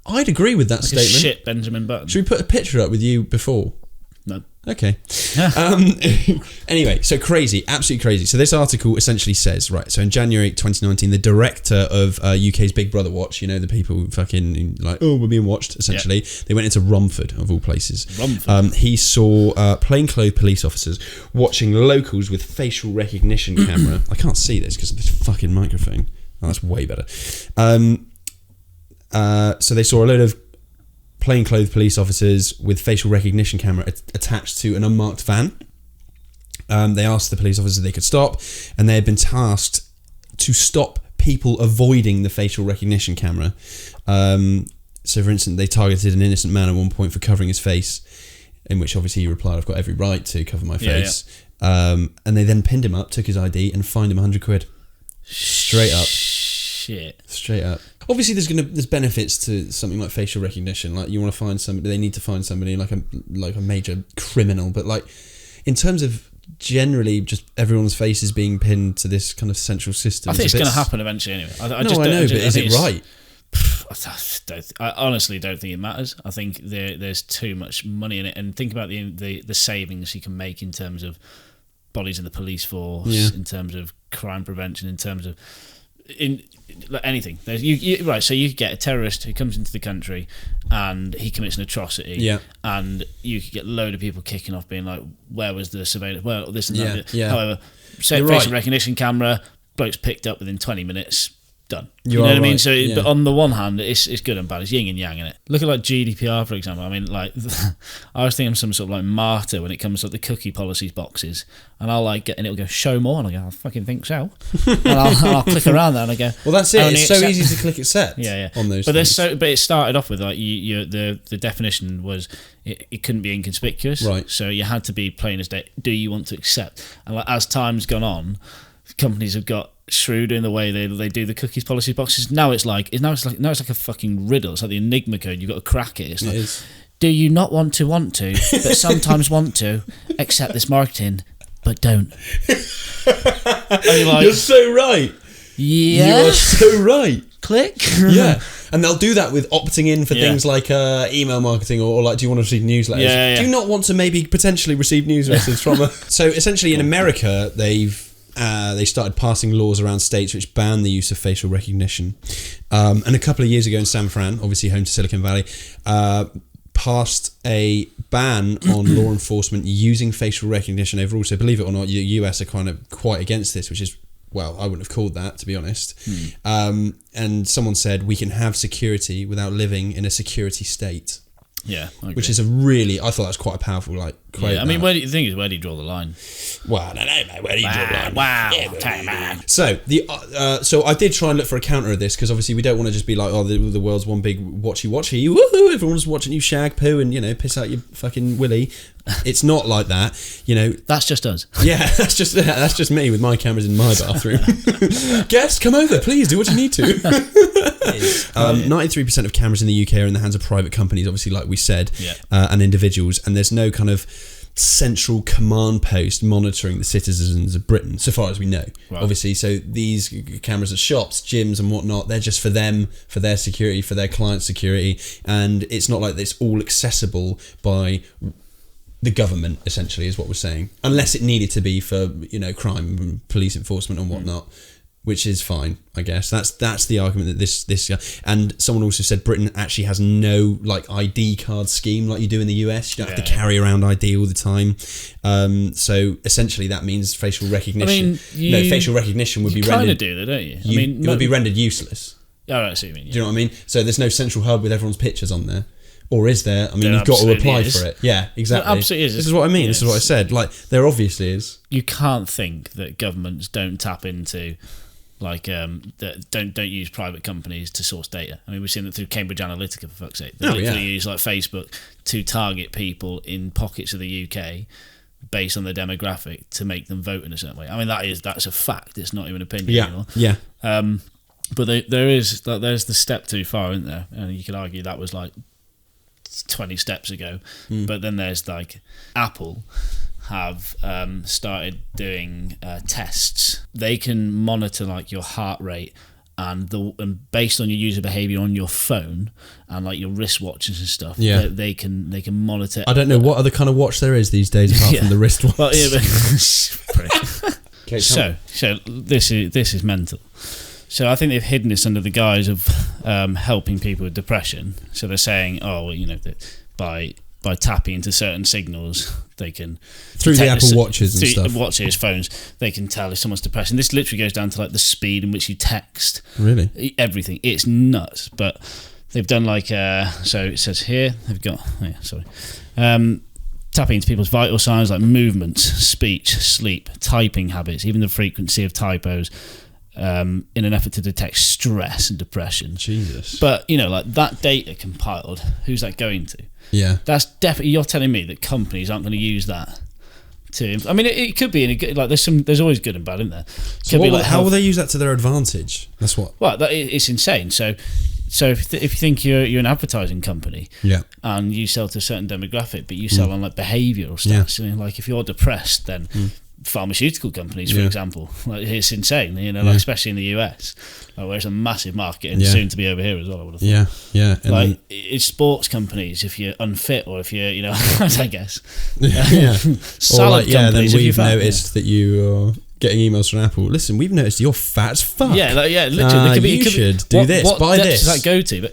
Speaker 1: I'd agree with that statement.
Speaker 2: A shit Benjamin Button.
Speaker 1: Should we put a picture up with you before?
Speaker 2: No.
Speaker 1: Okay. Anyway, so crazy, absolutely crazy. So this article essentially says, right, so in January 2019, the director of UK's Big Brother Watch, the people who fucking like, oh, we're being watched, essentially, they went into Romford, of all places. He saw plainclothes police officers watching locals with facial recognition camera. I can't see this because of this fucking microphone. Oh, that's way better. So they saw a load of plainclothes police officers with facial recognition camera attached to an unmarked van. They asked the police officers if they could stop, and they had been tasked to stop people avoiding the facial recognition camera. So, for instance, they targeted an innocent man at one point for covering his face, in which obviously he replied, "I've got every right to cover my face." And they then pinned him up, took his ID, and fined him £100. Straight up.
Speaker 2: Shit.
Speaker 1: Straight up. Obviously, there's benefits to something like facial recognition. Like, you want to find somebody, they need to find somebody like a major criminal. But like, in terms of generally just everyone's face is being pinned to this kind of central system.
Speaker 2: I think it's going to happen eventually anyway. I know,
Speaker 1: but is it right?
Speaker 2: I honestly don't think it matters. I think there's too much money in it, and think about the savings you can make in terms of bodies in the police force, in terms of crime prevention, in terms of anything. Right, so you get a terrorist who comes into the country and he commits an atrocity, and you could get a load of people kicking off being like, where was the surveillance, well, this and that. However, facial recognition camera, bloke's picked up within 20 minutes, done. You know what I mean? So, but on the one hand, it's good and bad. It's yin and yang in it. Look at like GDPR, for example. I mean, like, I was thinking I'm some sort of like martyr when it comes to like the cookie policies boxes, and I'll like get, and it'll go show more, and I go, I fucking think so, and I'll click around that, and I go,
Speaker 1: well, that's it. It's so easy to click accept. On those.
Speaker 2: But but it started off with like the definition was it couldn't be inconspicuous, right? So you had to be plain as day. Do you want to accept? And like, as time's gone on, companies have got shrewd in the way they do the cookies policy boxes. Now it's like a fucking riddle. It's like the Enigma code. You've got to crack it. It's like, do you not want to, but sometimes want to accept this marketing, but don't?
Speaker 1: You're so right.
Speaker 2: Yeah,
Speaker 1: you are so right.
Speaker 2: Click.
Speaker 1: Yeah, and they'll do that with opting in for things like email marketing or like, do you want to receive newsletters? Do you not want to maybe potentially receive newsletters from a... So essentially in America, they started passing laws around states which ban the use of facial recognition. And a couple of years ago in San Fran, obviously home to Silicon Valley, passed a ban on law enforcement using facial recognition overall. So believe it or not, the US are kind of quite against this, which is, well, I wouldn't have called that, to be honest. And someone said, we can have security without living in a security state.
Speaker 2: Yeah, I agree.
Speaker 1: Which is I thought that was quite a powerful quote.
Speaker 2: Yeah, I mean, the thing is, where do you draw the line?
Speaker 1: Well, I don't know, mate. Where do you draw the line?
Speaker 2: Wow,
Speaker 1: man. So so I did try and look for a counter of this, because obviously we don't want to just be like, oh, the world's one big watchy, woohoo, everyone's watching you shag poo and piss out your fucking willy. It's not like that,
Speaker 2: That's just us.
Speaker 1: Yeah, that's just me with my cameras in my bathroom. Guests, come over, please do what you need to. 93% of cameras in the UK are in the hands of private companies, obviously, like we said, and individuals, and there's no kind of central command post monitoring the citizens of Britain, so far as we know.
Speaker 2: Right.
Speaker 1: Obviously, so these cameras at shops, gyms and whatnot, they're just for them, for their security, for their clients' security, and it's not like it's all accessible by the government, essentially, is what we're saying. Unless it needed to be for, crime, police enforcement and whatnot. Which is fine, I guess. That's the argument that this guy. And someone also said Britain actually has no ID card scheme like you do in the US. You don't have to carry around ID all the time. So essentially, that means facial recognition. Facial recognition would be rendered.
Speaker 2: You kind of do that, don't you?
Speaker 1: It would be rendered useless.
Speaker 2: Oh, right, I see what you mean.
Speaker 1: Do you know what I mean? So there's no central hub with everyone's pictures on there. Or is there? I mean, you've got to apply for it. Yeah, exactly.
Speaker 2: There absolutely is.
Speaker 1: This is what I mean. This is what I said. There obviously is.
Speaker 2: You can't think that governments don't tap into. Don't use private companies to source data. I mean, we've seen that through Cambridge Analytica, for fuck's sake. They literally use Facebook to target people in pockets of the UK based on their demographic to make them vote in a certain way. I mean, that's a fact. It's not even opinion anymore.
Speaker 1: Yeah.
Speaker 2: But there's the step too far, isn't there? And you could argue that was 20 steps ago. But then there's Apple have started doing tests. They can monitor your heart rate and based on your user behavior on your phone and your wristwatches and stuff.
Speaker 1: Yeah,
Speaker 2: they can monitor.
Speaker 1: I don't know what other kind of watch there is these days apart from the wristwatch.
Speaker 2: Well, okay, so this is mental. So I think they've hidden this under the guise of helping people with depression. So they're saying, that by tapping into certain signals, they can
Speaker 1: through the Apple Watches and stuff.
Speaker 2: Watches, phones, they can tell if someone's depressed. And this literally goes down to the speed in which you text.
Speaker 1: Really,
Speaker 2: everything. It's nuts. But they've done so it says here they've got tapping into people's vital signs like movements, speech, sleep, typing habits, even the frequency of typos. In an effort to detect stress and depression.
Speaker 1: Jesus.
Speaker 2: But that data compiled, who's that going to?
Speaker 1: Yeah,
Speaker 2: that's definitely. You're telling me that companies aren't going to use that to. I mean, it could be in a good. There's always good and bad in there.
Speaker 1: How will they use that to their advantage? That's what.
Speaker 2: Well, it's insane. So if you think you're an advertising company, and you sell to a certain demographic, but you sell on behavioural stuff. So, if you're depressed, then. Pharmaceutical companies, for example, it's insane. Especially in the US, where it's a massive market and soon to be over here as well. I would have thought. It's sports companies if you're unfit or if you're, I guess. Salad companies.
Speaker 1: Then we've noticed that you are getting emails from Apple. Listen, we've noticed you're fat as fuck.
Speaker 2: Yeah, literally.
Speaker 1: You should do this.
Speaker 2: What
Speaker 1: buy this.
Speaker 2: Does that go to? But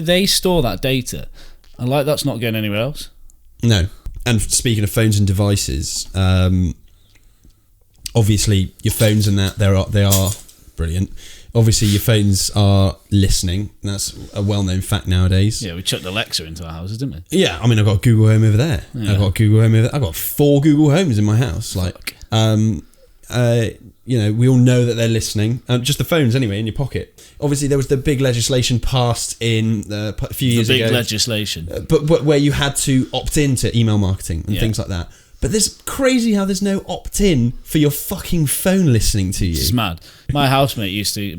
Speaker 2: they store that data, and that's not going anywhere else.
Speaker 1: No. And speaking of phones and devices. Obviously, your phones and that they are brilliant. Obviously, your phones are listening. That's a well-known fact nowadays.
Speaker 2: Yeah, we chucked Alexa into our houses, didn't we?
Speaker 1: Yeah, I mean, I've got Google Home over there.
Speaker 2: Yeah.
Speaker 1: I've got 4 Google Homes in my house. We all know that they're listening. Just the phones, anyway, in your pocket. Obviously, there was the big legislation passed in a few years ago.
Speaker 2: The big legislation,
Speaker 1: but where you had to opt into email marketing and things like that. But there's crazy how there's no opt-in for your fucking phone listening to you.
Speaker 2: It's mad. My old housemate used to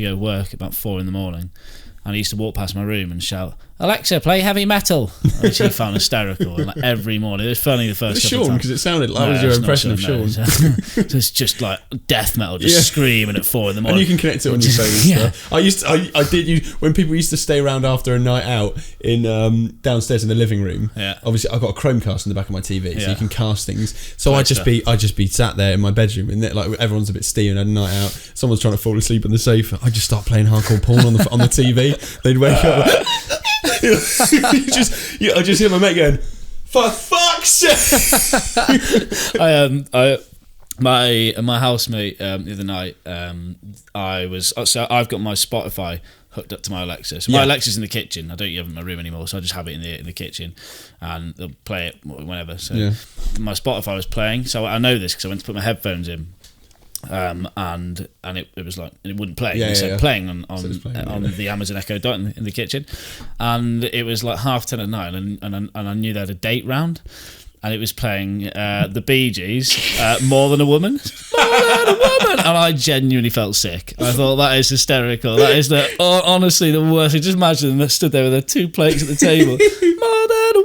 Speaker 2: go to work about 4 a.m, and he used to walk past my room and shout, "Alexa, play heavy metal," which he found hysterical. And every morning, it was funny the first couple of times.
Speaker 1: Because it sounded like that was your impression of Sean.
Speaker 2: So it's just death metal, screaming at 4 a.m.
Speaker 1: And you can connect it on your phone and stuff. I did when people used to stay around after a night out in downstairs in the living room.
Speaker 2: Yeah.
Speaker 1: Obviously, I've got a Chromecast in the back of my TV, so you can cast things. So I'd just be sat there in my bedroom, and everyone's a bit steaming, had a night out. Someone's trying to fall asleep on the sofa. I just start playing hardcore porn on the TV. They'd wake up. I just hear my mate going, "For fuck's sake!"
Speaker 2: My housemate the other night, I've got my Spotify hooked up to my Alexa. So my Alexa's in the kitchen. I don't have it in my room anymore, so I just have it in the kitchen, and they'll play it whenever. So my Spotify was playing. So I know this because I went to put my headphones in. And it was it wouldn't play. It said playing on the Amazon Echo Dot in the kitchen, and it was 10:30 at night, and I knew they had a date round, and it was playing the Bee Gees, More Than a Woman. More Than a Woman! And I genuinely felt sick. I thought, that is hysterical. That is honestly the worst. I just imagine them stood there with their 2 plates at the table. More Than a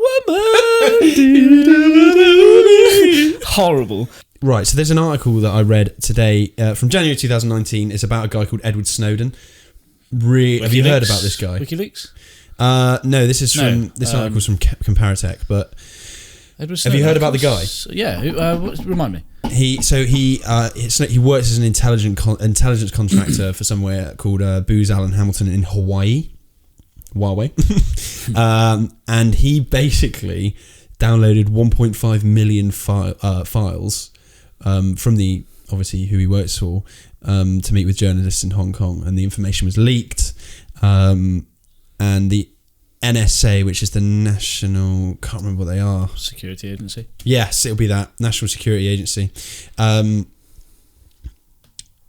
Speaker 2: Woman! Horrible.
Speaker 1: Right, so there's an article that I read today from January 2019. It's about a guy called Edward Snowden. Have you heard about this guy?
Speaker 2: WikiLeaks?
Speaker 1: No, this is from this article's from Comparatech. But have you heard about the guy?
Speaker 2: Yeah, remind me.
Speaker 1: He works as an intelligence contractor for somewhere called Booz Allen Hamilton in Hawaii. And he basically downloaded 1.5 million files from the obviously who he works for to meet with journalists in Hong Kong, and the information was leaked. And the NSA, which is the National, can't remember what they are.
Speaker 2: Security Agency. Yes,
Speaker 1: it'll be that National Security Agency. So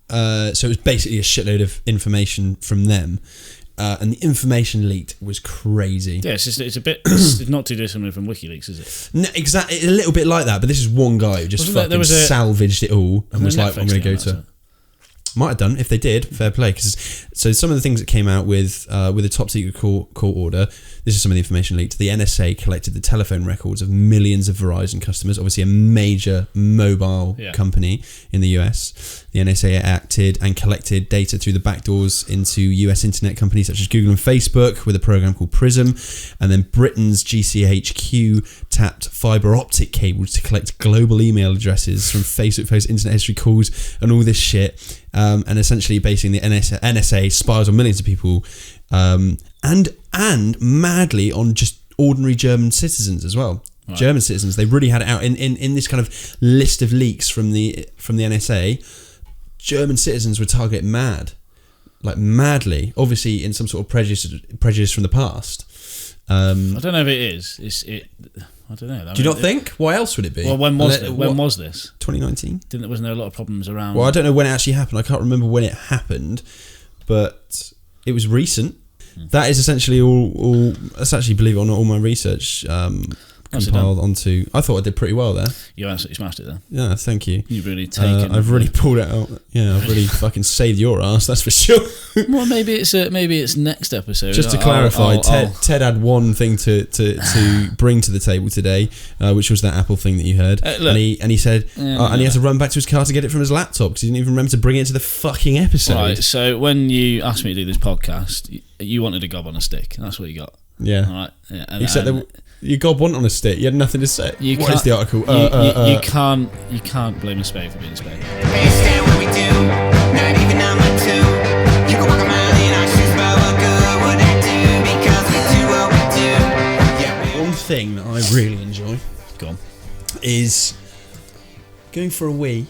Speaker 1: it was basically a shitload of information from them. And the information leaked was crazy.
Speaker 2: Yeah, it's a bit. It's not too dissimilar from WikiLeaks, is it?
Speaker 1: No, exactly. A little bit like that, but this is one guy who just salvaged it all and was like, "I'm going to go to." Might have done if they did. Fair play. So some of the things that came out with a top secret court order. This is some of the information leaked. The NSA collected the telephone records of millions of Verizon customers, obviously a major mobile company in the US. The NSA acted and collected data through the back doors into US internet companies such as Google and Facebook with a program called Prism. And then Britain's GCHQ tapped fiber optic cables to collect global email addresses from Facebook posts, internet history calls, and all this shit. And essentially basing the NSA spies on millions of people, and madly on just ordinary German citizens as well. Right. German citizens, they really had it out in this kind of list of leaks from the NSA. German citizens were targeted madly, obviously in some sort of prejudice from the past.
Speaker 2: I don't know if it is. I don't know.
Speaker 1: Do you not think? What else would it be?
Speaker 2: Well, when was this?
Speaker 1: 2019.
Speaker 2: Wasn't there a lot of problems around?
Speaker 1: Well, I don't know when it actually happened. I can't remember when it happened, but it was recent. That is essentially all. That's actually, believe it or not, all my research compiled onto. I thought I did pretty well there.
Speaker 2: You absolutely smashed it there.
Speaker 1: Yeah, thank you.
Speaker 2: You've really taken.
Speaker 1: I've really pulled it out. Yeah, I've really fucking saved your ass. That's for sure.
Speaker 2: Well, maybe it's next episode.
Speaker 1: Just to clarify, Ted had one thing to bring to the table today, which was that Apple thing that you heard, and he said, and he had to run back to his car to get it from his laptop because he didn't even remember to bring it to the fucking episode.
Speaker 2: Right. So when you asked me to do this podcast, you wanted a gob on a stick. That's what you got.
Speaker 1: Yeah.
Speaker 2: All right. Yeah.
Speaker 1: Except your gob wasn't on a stick. You had nothing to say. What is the article?
Speaker 2: You can't blame a spade for being a spade.
Speaker 1: One thing that I really enjoy, is going for a wee,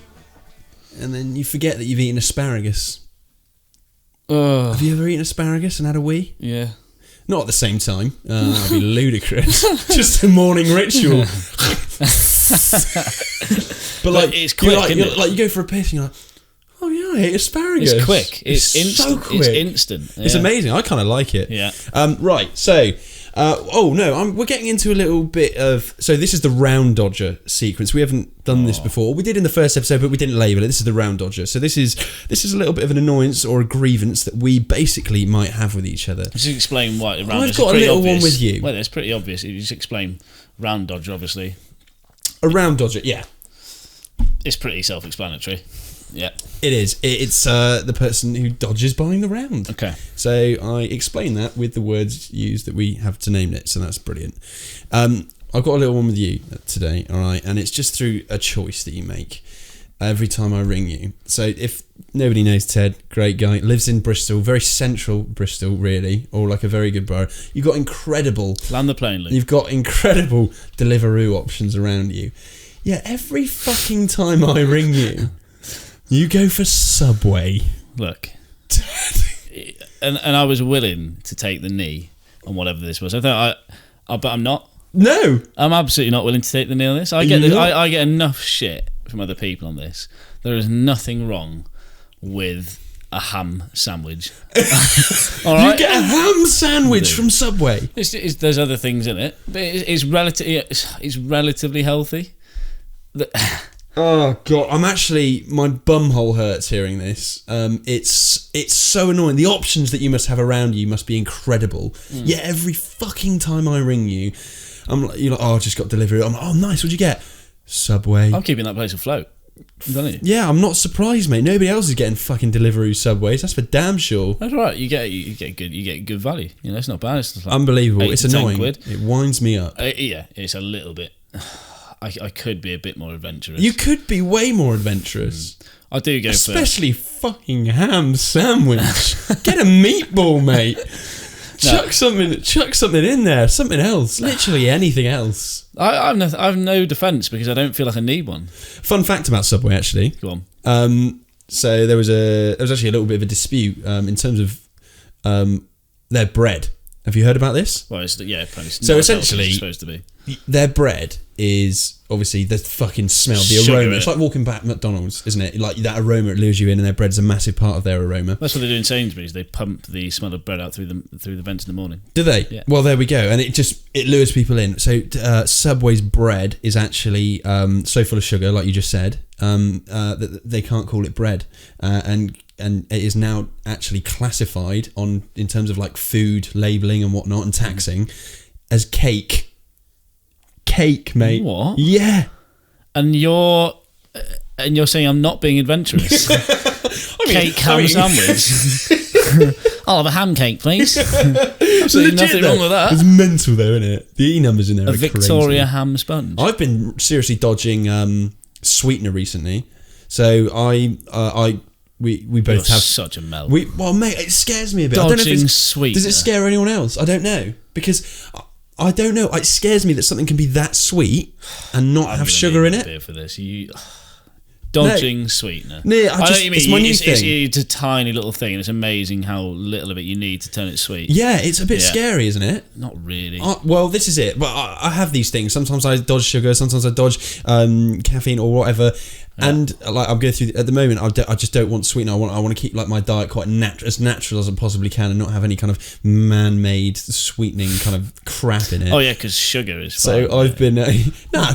Speaker 1: and then you forget that you've eaten asparagus. Have you ever eaten asparagus and had a wee?
Speaker 2: Yeah.
Speaker 1: Not at the same time. That'd be ludicrous. Just a morning ritual. But
Speaker 2: it's quick.
Speaker 1: You go for a piss and you're like, oh yeah, I ate asparagus.
Speaker 2: It's quick. It's instant.
Speaker 1: So quick.
Speaker 2: It's instant. Yeah.
Speaker 1: It's amazing. I kind of like it.
Speaker 2: Yeah.
Speaker 1: Right. So. We're getting into a little bit of. So this is the round dodger sequence. We haven't done this before. We did in the first episode, but we didn't label it. This is the round dodger. So this is a little bit of an annoyance or a grievance that we basically might have with each other.
Speaker 2: Just explain what round.
Speaker 1: I've got a little one with you.
Speaker 2: Well, it's pretty obvious. You just explain round dodger. Obviously,
Speaker 1: a round dodger. Yeah,
Speaker 2: it's pretty self-explanatory. Yeah,
Speaker 1: it is. It's the person who dodges buying the round.
Speaker 2: Okay.
Speaker 1: So I explain that with the words used that we have to name it. So that's brilliant. I've got a little one with you today, all right? And it's just through a choice that you make every time I ring you. So if nobody knows Ted, great guy, lives in Bristol, very central Bristol, really, or like a very good borough. You've got incredible...
Speaker 2: Land the plane, Luke.
Speaker 1: You've got incredible Deliveroo options around you. Yeah, every fucking time I ring you... You go for Subway.
Speaker 2: Look, and I was willing to take the knee on whatever this was. But I'm not.
Speaker 1: No,
Speaker 2: I'm absolutely not willing to take the knee on this. I get enough shit from other people on this. There is nothing wrong with a ham sandwich. All right?
Speaker 1: You get a ham sandwich from Subway.
Speaker 2: There's other things in it, but it's relatively healthy.
Speaker 1: Oh God, my bumhole hurts hearing this. It's so annoying. The options that you must have around you must be incredible. Yet every fucking time I ring you, you're like, oh, I just got delivery. I'm like, oh, nice. What'd you get? Subway.
Speaker 2: I'm keeping that place afloat. Don't you?
Speaker 1: Yeah, I'm not surprised, mate. Nobody else is getting fucking Deliveroo Subways. That's for damn sure.
Speaker 2: That's right. You get good value. You know, it's not bad. It's like
Speaker 1: unbelievable. It's annoying.
Speaker 2: £8 to £10.
Speaker 1: It winds me up.
Speaker 2: Yeah, it's a little bit. I could be a bit more adventurous.
Speaker 1: You could be way more adventurous.
Speaker 2: I do go
Speaker 1: especially fucking ham sandwich. Get a meatball, mate. Chuck something in there. Something else. Literally anything else.
Speaker 2: I have no defence because I don't feel like I need one.
Speaker 1: Fun fact about Subway, actually.
Speaker 2: Go on.
Speaker 1: So there was actually a little bit of a dispute in terms of their bread. Have you heard about this?
Speaker 2: Well, apparently.
Speaker 1: So essentially,
Speaker 2: it's supposed to be.
Speaker 1: Their bread is obviously the fucking smell, the
Speaker 2: Sugar,
Speaker 1: aroma. It's like walking back McDonald's, isn't it? Like that aroma, it lures you in, and their bread's a massive part of their aroma.
Speaker 2: That's what they do in Sainsbury's. They pump the smell of bread out through the vents in the morning.
Speaker 1: Do they?
Speaker 2: Yeah.
Speaker 1: Well, there we go, and it lures people in. So Subway's bread is actually so full of sugar, like you just said, that they can't call it bread, and it is now actually classified in terms of like food labelling and whatnot and taxing as cake. Cake, mate.
Speaker 2: What?
Speaker 1: Yeah.
Speaker 2: And you're saying I'm not being adventurous. Cake ham sandwich. I'll have a ham cake, please. Absolutely nothing wrong with that.
Speaker 1: It's mental though, isn't it? The E numbers in there
Speaker 2: a
Speaker 1: are
Speaker 2: Victoria
Speaker 1: crazy.
Speaker 2: ham sponge.
Speaker 1: I've been seriously dodging sweetener recently. So we both have
Speaker 2: such a melt.
Speaker 1: Well, mate, it scares me a bit.
Speaker 2: Dodging sweetener.
Speaker 1: Does it scare anyone else? I don't know, because I don't know. It scares me that something can be that sweet and not have sugar in it.
Speaker 2: Beer for this. Dodging sweetener.
Speaker 1: No, I know what you mean. It's my new thing.
Speaker 2: It's a tiny little thing, and it's amazing how little of it you need to turn it sweet.
Speaker 1: Yeah, it's a bit scary, isn't it?
Speaker 2: Not really.
Speaker 1: Well, this is it. But I have these things. Sometimes I dodge sugar. Sometimes I dodge caffeine or whatever. Yeah. And like I'm going through at the moment, I just don't want sweetener. I want to keep like my diet quite as natural as I possibly can, and not have any kind of man-made sweetening kind of crap in it.
Speaker 2: Oh yeah, because sugar is.
Speaker 1: So
Speaker 2: fine,
Speaker 1: I've been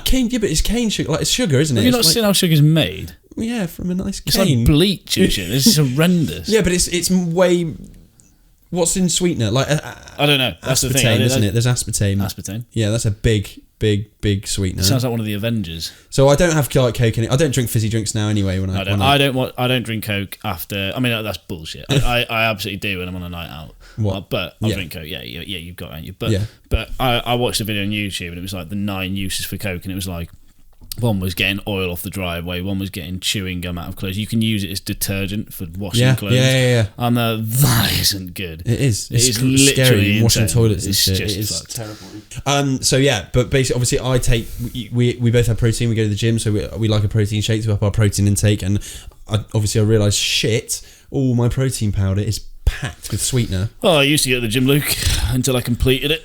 Speaker 1: cane. Yeah, but it's cane sugar. Like it's sugar, isn't it?
Speaker 2: Have you not seen how sugar's made?
Speaker 1: Yeah, from a nice cane.
Speaker 2: It's like bleach and shit. It's horrendous.
Speaker 1: Yeah, but it's way. What's in sweetener? Like
Speaker 2: I don't know. That's
Speaker 1: aspartame,
Speaker 2: the thing,
Speaker 1: isn't it? There's aspartame.
Speaker 2: Aspartame.
Speaker 1: Yeah, that's a big sweetener.
Speaker 2: Sounds like one of the Avengers.
Speaker 1: So I don't have like Coke in it. I don't drink fizzy drinks now anyway.
Speaker 2: I don't drink Coke after. I mean, that's bullshit. I absolutely do when I'm on a night out.
Speaker 1: What?
Speaker 2: But I'll drink Coke. Yeah, you've got it, haven't you? But I watched a video on YouTube and it was like the 9 uses for Coke, and it was like, one was getting oil off the driveway, one was getting chewing gum out of clothes. You can use it as detergent for washing clothes.
Speaker 1: Yeah.
Speaker 2: And that isn't good.
Speaker 1: It is. It's
Speaker 2: literally
Speaker 1: scary washing toilets and
Speaker 2: it's
Speaker 1: shit.
Speaker 2: Just
Speaker 1: it is terrible. So yeah, but basically, obviously, we both have protein. We go to the gym, so we like a protein shake to up our protein intake. And I realised, all my protein powder is packed with sweetener.
Speaker 2: Oh, I used to go to the gym, Luke, until I completed it.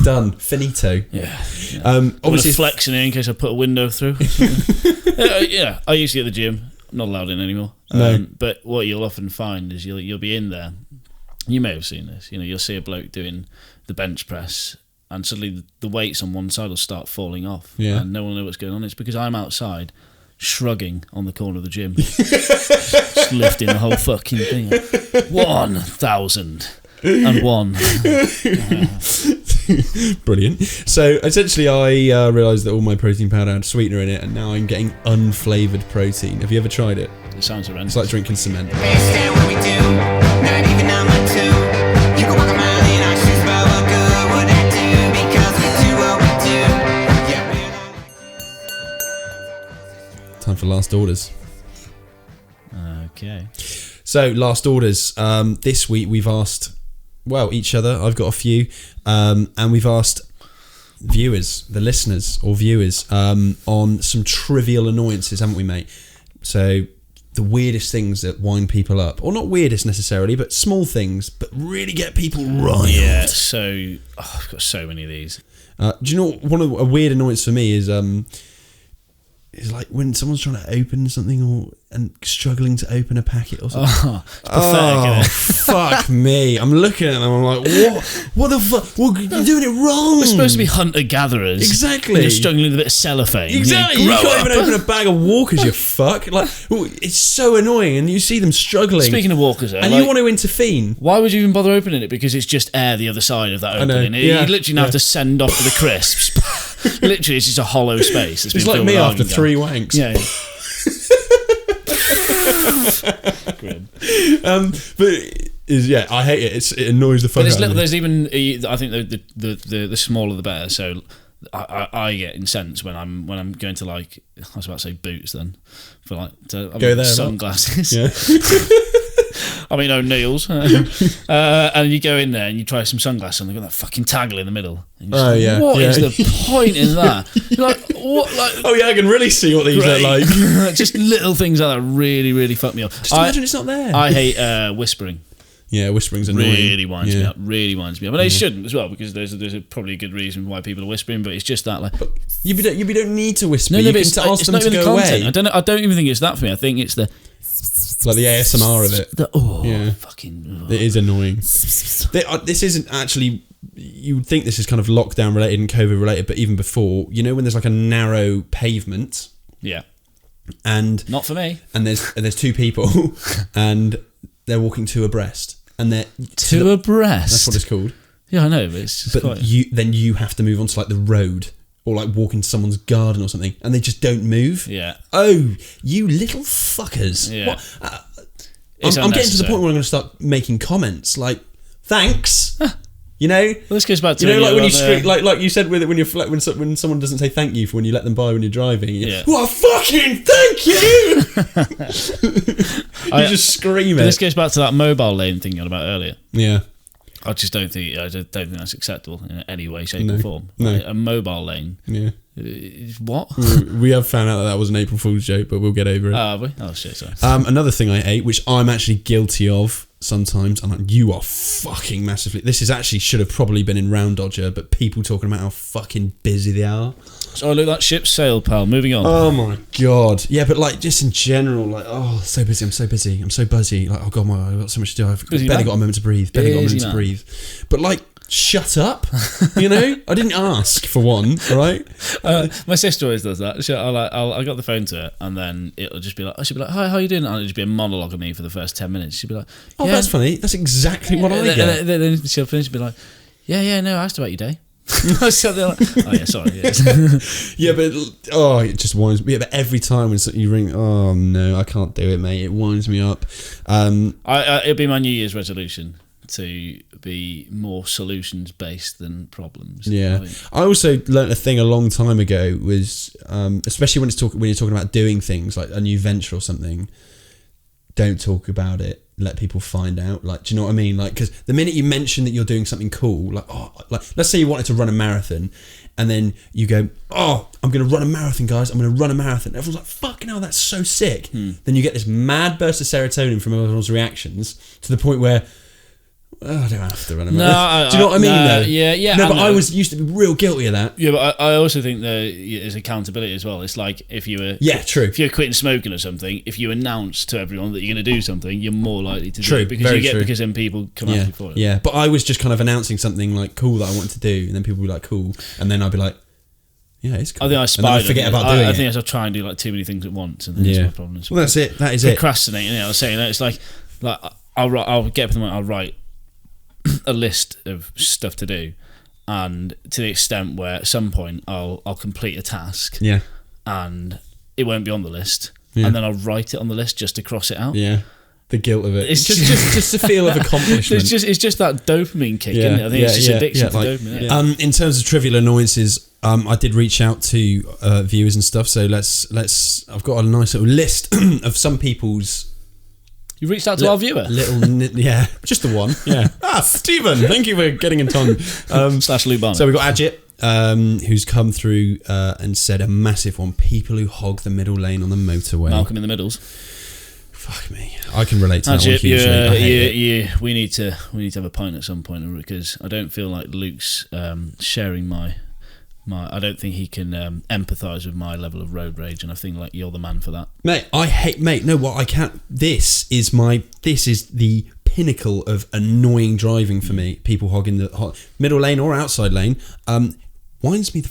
Speaker 1: Done. Finito.
Speaker 2: Yeah.
Speaker 1: Obviously,
Speaker 2: flexing in case I put a window through. Yeah, I used to get the gym. I'm not allowed in anymore.
Speaker 1: No.
Speaker 2: But what you'll often find is you'll be in there. You may have seen this. You'll see a bloke doing the bench press, and suddenly the weights on one side will start falling off.
Speaker 1: Yeah.
Speaker 2: And no one will know what's going on. It's because I'm outside shrugging on the corner of the gym, just lifting the whole fucking thing. 1,001.
Speaker 1: Brilliant. So essentially, I realised that all my protein powder had sweetener in it, and now I'm getting unflavoured protein. Have you ever tried it?
Speaker 2: It sounds horrendous.
Speaker 1: It's like drinking cement. Time for last orders.
Speaker 2: Okay.
Speaker 1: So last orders. This week we've asked, each other. I've got a few, and we've asked viewers, the listeners or viewers, on some trivial annoyances, haven't we, mate? So the weirdest things that wind people up, or not weirdest necessarily, but small things, but really get people riled.
Speaker 2: Yeah. So I've got so many of these.
Speaker 1: Do you know a weird annoyance for me is is like when someone's trying to open something and struggling to open a packet or something.
Speaker 2: Pathetic, isn't it?
Speaker 1: Fuck me. I'm looking at them, I'm like, what the fuck? Well, you're doing it wrong.
Speaker 2: We're supposed to be hunter-gatherers.
Speaker 1: Exactly.
Speaker 2: And you're struggling with a bit of cellophane.
Speaker 1: Exactly. You can't even open a bag of Walkers, you fuck. Like, it's so annoying, and you see them struggling.
Speaker 2: Speaking of Walkers,
Speaker 1: and you want to intervene.
Speaker 2: Why would you even bother opening it? Because it's just air the other side of that opening. You literally have to send off for the crisps. Literally, it's just a hollow space.
Speaker 1: It's like me after 3 wanks.
Speaker 2: Yeah.
Speaker 1: But I hate it. It annoys the fuck out of me.
Speaker 2: There's even, I think the smaller the better. So I get incensed when I'm going to, like, I was about to say boots then, for like sunglasses. Yeah. I mean O'Neill's, and you go in there and you try some sunglasses and they've got that fucking taggle in the middle. What is the point in that? You're like, what? Like,
Speaker 1: I can really see what these look like.
Speaker 2: Just little things like that really, really fuck me up.
Speaker 1: Just imagine it's not there.
Speaker 2: I hate whispering.
Speaker 1: Yeah, whispering's annoying.
Speaker 2: Really winds me up. Really winds me up. And they shouldn't as well, because there's probably a good reason why people are whispering. But it's just that, like,
Speaker 1: you don't need to whisper.
Speaker 2: No,
Speaker 1: you
Speaker 2: but
Speaker 1: can ask them to go away.
Speaker 2: I don't even think it's that for me. I think it's the
Speaker 1: like the ASMR of it.
Speaker 2: Fucking.
Speaker 1: It is annoying. This isn't actually. You would think this is kind of lockdown related and COVID related, but even before, when there's like a narrow pavement.
Speaker 2: Yeah.
Speaker 1: And
Speaker 2: not for me.
Speaker 1: And there's 2 people, and they're walking 2 abreast, and they're
Speaker 2: abreast.
Speaker 1: That's what it's called.
Speaker 2: Yeah, I know, but it's just
Speaker 1: then you have to move on to like the road. Or like walk into someone's garden or something, and they just don't move.
Speaker 2: Yeah.
Speaker 1: Oh, you little fuckers!
Speaker 2: Yeah.
Speaker 1: I'm getting to the point where I'm going to start making comments like, "Thanks."
Speaker 2: Well, this goes back to
Speaker 1: like when you like you said with it when someone doesn't say thank you for when you let them by when you're driving. Well, fucking thank you. You just scream it.
Speaker 2: This goes back to that mobile lane thing you had about earlier.
Speaker 1: Yeah.
Speaker 2: I don't think that's acceptable in any way, shape, or form.
Speaker 1: No.
Speaker 2: Like, a mobile lane.
Speaker 1: Yeah.
Speaker 2: What?
Speaker 1: We have found out that was an April Fool's joke, but we'll get over it.
Speaker 2: Oh, oh shit, sorry.
Speaker 1: Another thing I hate, which I'm actually guilty of sometimes, and you are fucking massively. This should have probably been in Round Dodger, but people talking about how fucking busy they are.
Speaker 2: So look, that ship's sailed, pal. Moving on.
Speaker 1: Oh my god. Yeah, but like just in general, like so busy. I'm so busy. I'm so buzzy. Like I've got so much to do. I've barely got a moment to breathe. But like, shut up. I didn't ask for one. All right.
Speaker 2: My sister always does that. I got the phone to her, and then she'll be like, "Hi, how you doing?" And it'll just be a monologue of me for the first 10 minutes. She'll be like,
Speaker 1: "Oh, that's funny. That's exactly what I get."
Speaker 2: Then she'll finish and be like, "Yeah, no, I asked about your day." So they're like, "Oh yeah, sorry." Yeah,
Speaker 1: yeah, but it just winds me up. But every time when you ring, oh no, I can't do it, mate. It winds me up.
Speaker 2: It'll be my New Year's resolution to be more solutions based than problems.
Speaker 1: Yeah, I also learnt a thing a long time ago was, especially when you're talking about doing things like a new venture or something, don't talk about it. Let people find out. Like, do you know what I mean? Like, because the minute you mention that you're doing something cool, like let's say you wanted to run a marathon, and then you go, I'm going to run a marathon, guys. I'm going to run a marathon. Everyone's like, fucking hell, that's so sick. Then you get this mad burst of serotonin from everyone's reactions to the point where, I don't have to run a marathon. Do you know what I mean?
Speaker 2: Yeah.
Speaker 1: No, but I used to be real guilty of that.
Speaker 2: Yeah, but I also think there's accountability as well. It's like if you were
Speaker 1: true.
Speaker 2: If you're quitting smoking or something, if you announce to everyone that you're going to do something, you're more likely to do it because then people come after you for it.
Speaker 1: Yeah, but I was just kind of announcing something like cool that I wanted to do, and then people would be like, cool, and then I'd be like, yeah, it's cool.
Speaker 2: I think I spied.
Speaker 1: And forget about doing it.
Speaker 2: I think I try and do like too many things at once, and then that's my problem.
Speaker 1: Well, that's it. That is it.
Speaker 2: Procrastinating. I was saying that it's like I'll get up in the morning, I'll write a list of stuff to do, and to the extent where at some point I'll complete a task, and it won't be on the list, and then I'll write it on the list just to cross it out.
Speaker 1: The guilt of it. It's just a feel of accomplishment.
Speaker 2: It's just that dopamine kick, isn't it? I think it's just addiction to dopamine.
Speaker 1: In terms of trivial annoyances, I did reach out to viewers and stuff, so let's I've got a nice little list of some people's.
Speaker 2: You reached out to our viewer?
Speaker 1: Just the one. Yeah. Stephen, thank you for getting in touch.
Speaker 2: Slash Lubana.
Speaker 1: So we've got Ajit, who's come through and said a massive one: people who hog the middle lane on the motorway.
Speaker 2: Malcolm in the middles.
Speaker 1: Fuck me. I can relate to that
Speaker 2: Ajit,
Speaker 1: one hugely.
Speaker 2: we need to have a pint at some point, because I don't feel like Luke's sharing my I don't think he can empathise with my level of road rage, and I think like you're the man for that,
Speaker 1: mate. No, what I can't. This is the pinnacle of annoying driving for me. People hogging the middle lane or outside lane winds me the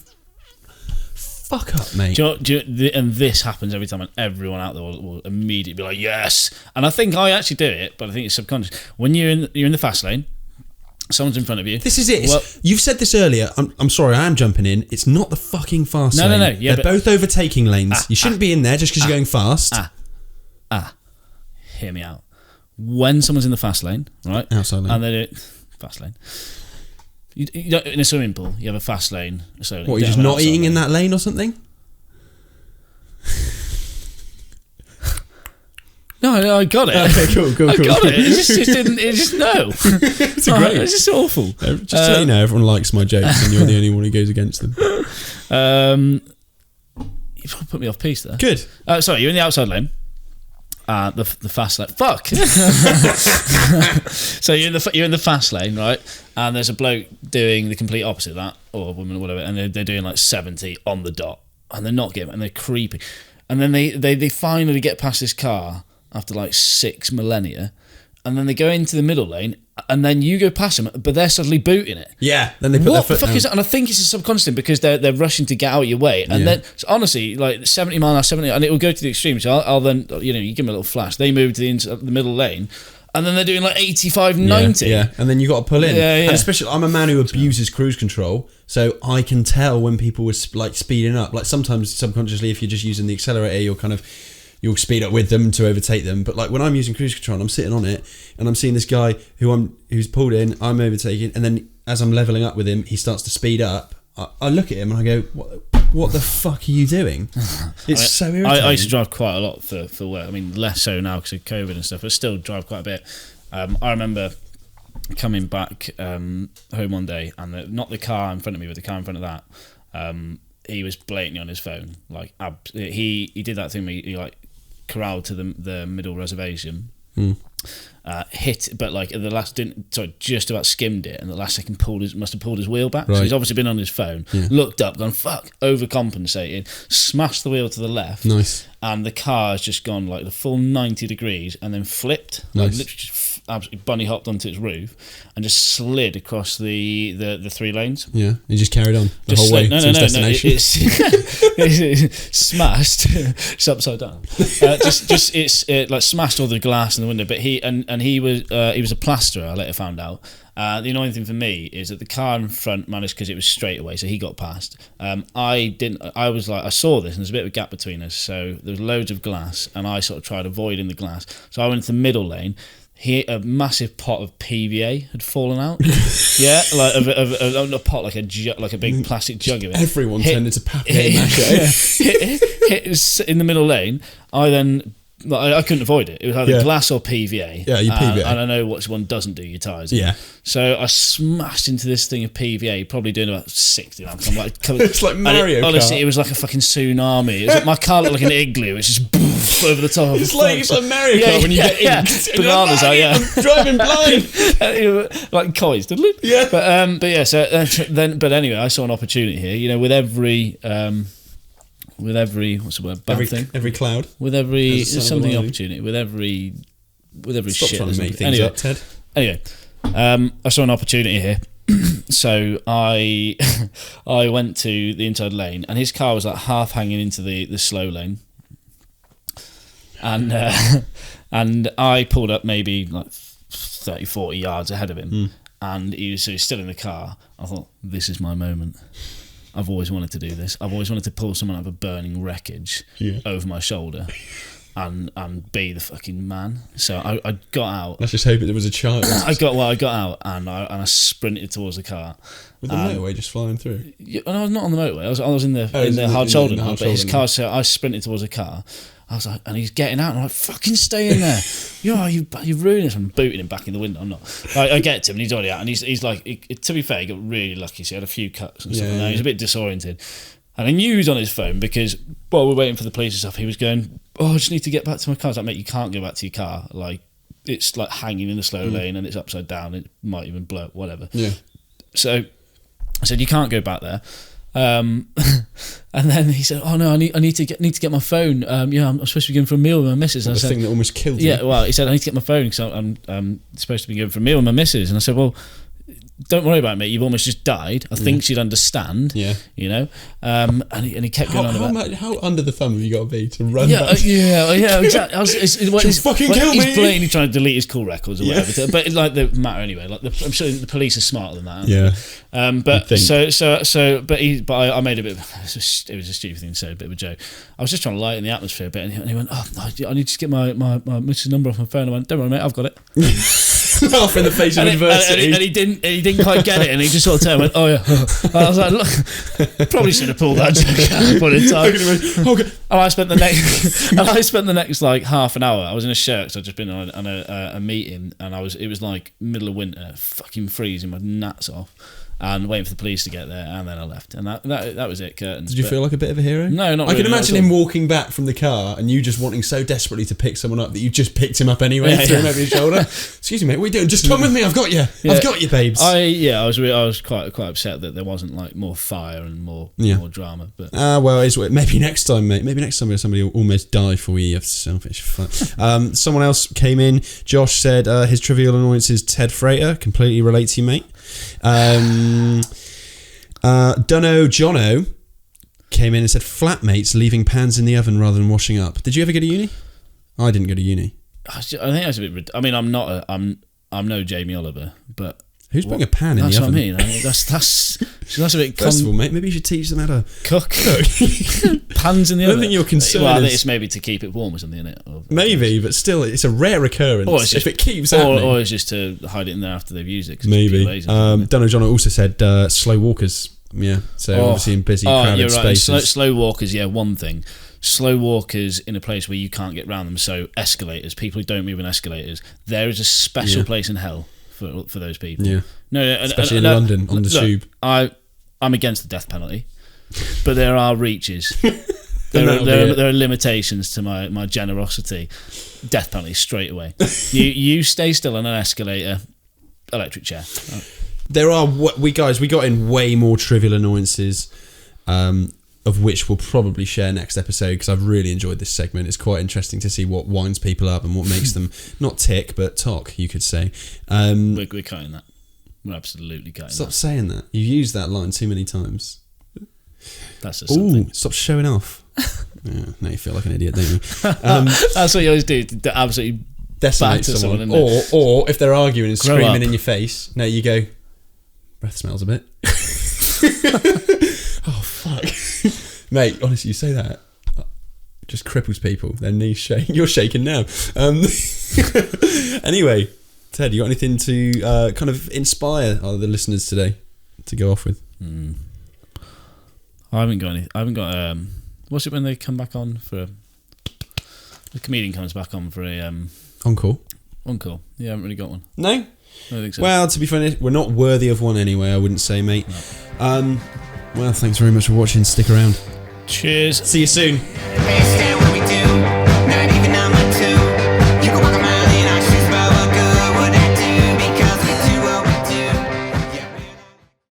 Speaker 1: fuck up, mate.
Speaker 2: And this happens every time, and everyone out there will immediately be like, yes. And I think I actually do it, but I think it's subconscious. When you're in the fast lane, someone's in front of you.
Speaker 1: This is it. Well, you've said this earlier. I'm sorry, I am jumping in. It's not the fucking fast lane.
Speaker 2: No. Yeah,
Speaker 1: they're both overtaking lanes. You shouldn't be in there just because you're going fast.
Speaker 2: Hear me out. When someone's in the fast lane, right?
Speaker 1: Outside lane.
Speaker 2: And they do fast lane. You don't, in a swimming pool, you have a fast lane. So
Speaker 1: what, you're just not eating in that lane or something?
Speaker 2: No, I got it.
Speaker 1: Okay, cool.
Speaker 2: I got it. It just no.
Speaker 1: It's great.
Speaker 2: It's just awful.
Speaker 1: Just so you know, everyone likes my jokes, and you're the only one who goes against them.
Speaker 2: You put me off piece there.
Speaker 1: Good.
Speaker 2: Sorry, you're in the outside lane. The fast lane. Fuck. So you're in the fast lane, right? And there's a bloke doing the complete opposite of that, or a woman, or whatever, and they're doing like 70 on the dot, and they're not getting, and they're creeping, and then they finally get past this car after like 6 millennia, and then they go into the middle lane, and then you go past them, but they're suddenly booting it.
Speaker 1: Yeah, then they put
Speaker 2: what
Speaker 1: their
Speaker 2: the
Speaker 1: foot
Speaker 2: fuck
Speaker 1: down.
Speaker 2: is that? And I think it's a subconscious thing because they're rushing to get out of your way, and then so honestly, like 70 mile an hour, 70, and it will go to the extreme. So I'll then, you give them a little flash. They move to the middle lane, and then they're doing like 85, 90.
Speaker 1: Yeah, and then you got to pull in.
Speaker 2: Yeah.
Speaker 1: And especially, I'm a man who abuses cruise control, so I can tell when people were like speeding up. Like sometimes subconsciously, if you're just using the accelerator, you'll speed up with them to overtake them. But like when I'm using cruise control and I'm sitting on it and I'm seeing this guy who's pulled in, I'm overtaking, and then as I'm leveling up with him, he starts to speed up. I look at him and I go, what the fuck are you doing? It's so irritating.
Speaker 2: I used to drive quite a lot for work. I mean, less so now because of COVID and stuff, but still drive quite a bit. I remember coming back home one day, and not the car in front of me, but the car in front of that, he was blatantly on his phone. Like he did that thing where he like corralled to the middle reservation, hit, but like at the last just about skimmed it, and the last second must have pulled his wheel back.
Speaker 1: Right.
Speaker 2: So he's obviously been on his phone, looked up, gone fuck, overcompensated, smashed the wheel to the left.
Speaker 1: Nice.
Speaker 2: And the car has just gone like the full 90 degrees and then flipped.
Speaker 1: Nice.
Speaker 2: Like literally just absolutely bunny hopped onto its roof and just slid across the 3 lanes.
Speaker 1: Yeah, he just carried on the
Speaker 2: Just
Speaker 1: whole way
Speaker 2: no,
Speaker 1: to his destination.
Speaker 2: it's smashed. It's upside down. It's like smashed all the glass in the window. But he was a plasterer. I later found out. The annoying thing for me is that the car in front managed, because it was straight away, so he got past. I didn't. I was like, I saw this, and there's a bit of a gap between us, so there was loads of glass, and I sort of tried avoiding the glass. So I went to the middle lane. A massive pot of PVA had fallen out. Yeah, like a pot, like a big plastic jug of it.
Speaker 1: Everyone turned into papier mâché.
Speaker 2: Hit in the middle lane. I couldn't avoid it. It was either glass or PVA.
Speaker 1: Yeah, you PVA.
Speaker 2: And I know which one doesn't do your tyres.
Speaker 1: Yeah.
Speaker 2: So I smashed into this thing of PVA, probably doing about 60 laps. I'm like,
Speaker 1: it's like Mario Kart.
Speaker 2: Honestly, it was like a fucking tsunami. It was like, my car looked like an igloo. It's just poof, over the top.
Speaker 1: It's like Mario Kart when you get inked.
Speaker 2: Bananas out, yeah.
Speaker 1: I'm driving blind.
Speaker 2: Like coins, didn't it?
Speaker 1: Yeah.
Speaker 2: But yeah, so then, but anyway, I saw an opportunity here. With every what's the word? Bad thing.
Speaker 1: Every cloud.
Speaker 2: With every something opportunity. With every
Speaker 1: Stop
Speaker 2: shit.
Speaker 1: trying to make things up, Ted.
Speaker 2: Anyway, I saw an opportunity here. So I went to the inside lane, and his car was like half hanging into the slow lane, and I pulled up maybe like 30, 40 yards ahead of him, and he was still in the car. I thought, this is my moment. I've always wanted to do this. I've always wanted to pull someone out of a burning wreckage over my shoulder and be the fucking man. So I got out.
Speaker 1: Let's just hope there was a child.
Speaker 2: I got out and I sprinted towards the car.
Speaker 1: With the motorway just flying through?
Speaker 2: And I was not on the motorway. I was in the hard shoulder now. But his car, so I sprinted towards the car. I was like, and he's getting out, and I'm like, fucking stay in there. You're ruining this. I'm booting him back in the window. I'm not. I get to him, and he's already out, and he's like, to be fair, he got really lucky. So he had a few cuts and stuff.
Speaker 1: Yeah.
Speaker 2: He was a bit disoriented. And I knew he was on his phone because while we're waiting for the police and stuff, he was going, I just need to get back to my car. I was like, mate, you can't go back to your car. Like, it's like hanging in the slow lane, and it's upside down. It might even blow up, whatever.
Speaker 1: Yeah.
Speaker 2: So I said, you can't go back there. And then he said, "Oh no, I need to get my phone. I'm supposed to be going for a meal with my missus." And
Speaker 1: The
Speaker 2: I said,
Speaker 1: thing that almost killed you.
Speaker 2: "Yeah, well," he said, "I need to get my phone because I'm supposed to be going for a meal with my missus." And I said, "Well, don't worry about it, mate. You've almost just died. I think she'd understand."
Speaker 1: Yeah.
Speaker 2: You know. And he kept going on about
Speaker 1: how under the thumb have you got to be to run?
Speaker 2: yeah, exactly. He's
Speaker 1: fucking kill me.
Speaker 2: He's blatantly trying to delete his call records or whatever. But like the matter anyway. Like I'm sure the police are smarter than that. Aren't
Speaker 1: Yeah.
Speaker 2: they? But I made a bit. It was a stupid thing to say, a bit of a joke. I was just trying to lighten the atmosphere a bit, and he went, "Oh, I need to get my missus' number off my phone." I went, "Don't worry, mate, I've got it."
Speaker 1: Laugh in the face of adversity.
Speaker 2: And he didn't quite get it, and he just sort of turned and went, "Oh yeah." And I was like, "Look, probably should have pulled that joke out at one in time."
Speaker 1: Okay.
Speaker 2: And I spent the next like half an hour. I was in a shirt because I'd just been on a meeting, and it was like middle of winter, fucking freezing my nuts off, and waiting for the police to get there, and then I left, and that was it. Curtains.
Speaker 1: Did you feel like a bit of a hero?
Speaker 2: No, not
Speaker 1: I
Speaker 2: really.
Speaker 1: can imagine him walking back from the car and you just wanting so desperately to pick someone up that you just picked him up anyway, threw him over your shoulder. Excuse me, mate, what are you doing? Just come with me, I've got you.
Speaker 2: Yeah.
Speaker 1: I've got you, babes.
Speaker 2: I was quite upset that there wasn't like more fire and more drama. But
Speaker 1: Maybe next time, mate. Maybe next time somebody will almost die for you. You have selfish fuck. Someone else came in. Josh said his trivial annoyance is Ted Frater. Completely relate to you, mate. Dunno Jono came in and said flatmates leaving pans in the oven rather than washing up. Did you ever go to uni? I didn't go to uni.
Speaker 2: I think that's a bit. I mean, I'm no Jamie Oliver, but
Speaker 1: who's putting a pan in the oven?
Speaker 2: That's what I mean. That's a bit.
Speaker 1: First of all, mate, maybe you should teach them how to
Speaker 2: cook. Pans in the oven.
Speaker 1: I don't think your concern
Speaker 2: I think
Speaker 1: is-
Speaker 2: it's maybe to keep it warm or something, isn't it?
Speaker 1: Maybe, but still, it's a rare occurrence.
Speaker 2: Or it's just,
Speaker 1: if it keeps happening.
Speaker 2: or it's just to hide it in there after they've used it. 'cause
Speaker 1: Maybe.
Speaker 2: it's lazy,
Speaker 1: Dunno Jono also said slow walkers. Yeah, so obviously in busy, crowded
Speaker 2: you're right.
Speaker 1: spaces.
Speaker 2: Slow walkers, one thing. Slow walkers in a place where you can't get round them. So escalators, people who don't move in escalators. There is a special place in hell for those people.
Speaker 1: Yeah.
Speaker 2: No,
Speaker 1: especially in London on the tube.
Speaker 2: I'm against the death penalty, but there are reaches. There are limitations to my generosity. Death penalty straight away. You stay still on an escalator, electric chair.
Speaker 1: There are we got in way more trivial annoyances, of which we'll probably share next episode because I've really enjoyed this segment. It's quite interesting to see what winds people up and what makes them not tick but talk, you could say.
Speaker 2: We're cutting that. We're absolutely cutting
Speaker 1: Stop
Speaker 2: that.
Speaker 1: saying that. You've used that line too many times.
Speaker 2: That's just something.
Speaker 1: Stop showing off. Yeah, now you feel like an idiot, don't you?
Speaker 2: That's what you always do. To absolutely
Speaker 1: Decimate
Speaker 2: batter
Speaker 1: someone.
Speaker 2: someone.
Speaker 1: Or if they're arguing and
Speaker 2: Grow
Speaker 1: screaming
Speaker 2: up.
Speaker 1: in your face, no, you go, breath smells a bit. Oh, fuck. Mate, honestly, you say that, it just cripples people. Their knees shake. You're shaking now. Anyway, Ted, you got anything to kind of inspire the listeners today to go off with?
Speaker 2: I haven't got any. I haven't got. What's it when they come back on for? The comedian comes back on for a
Speaker 1: Encore.
Speaker 2: encore. Yeah, I haven't really got one.
Speaker 1: No?
Speaker 2: I don't think so.
Speaker 1: Well, to be fair, we're not worthy of one anyway, I wouldn't say, mate.
Speaker 2: No.
Speaker 1: Well, thanks very much for watching. Stick around.
Speaker 2: Cheers.
Speaker 1: See you soon.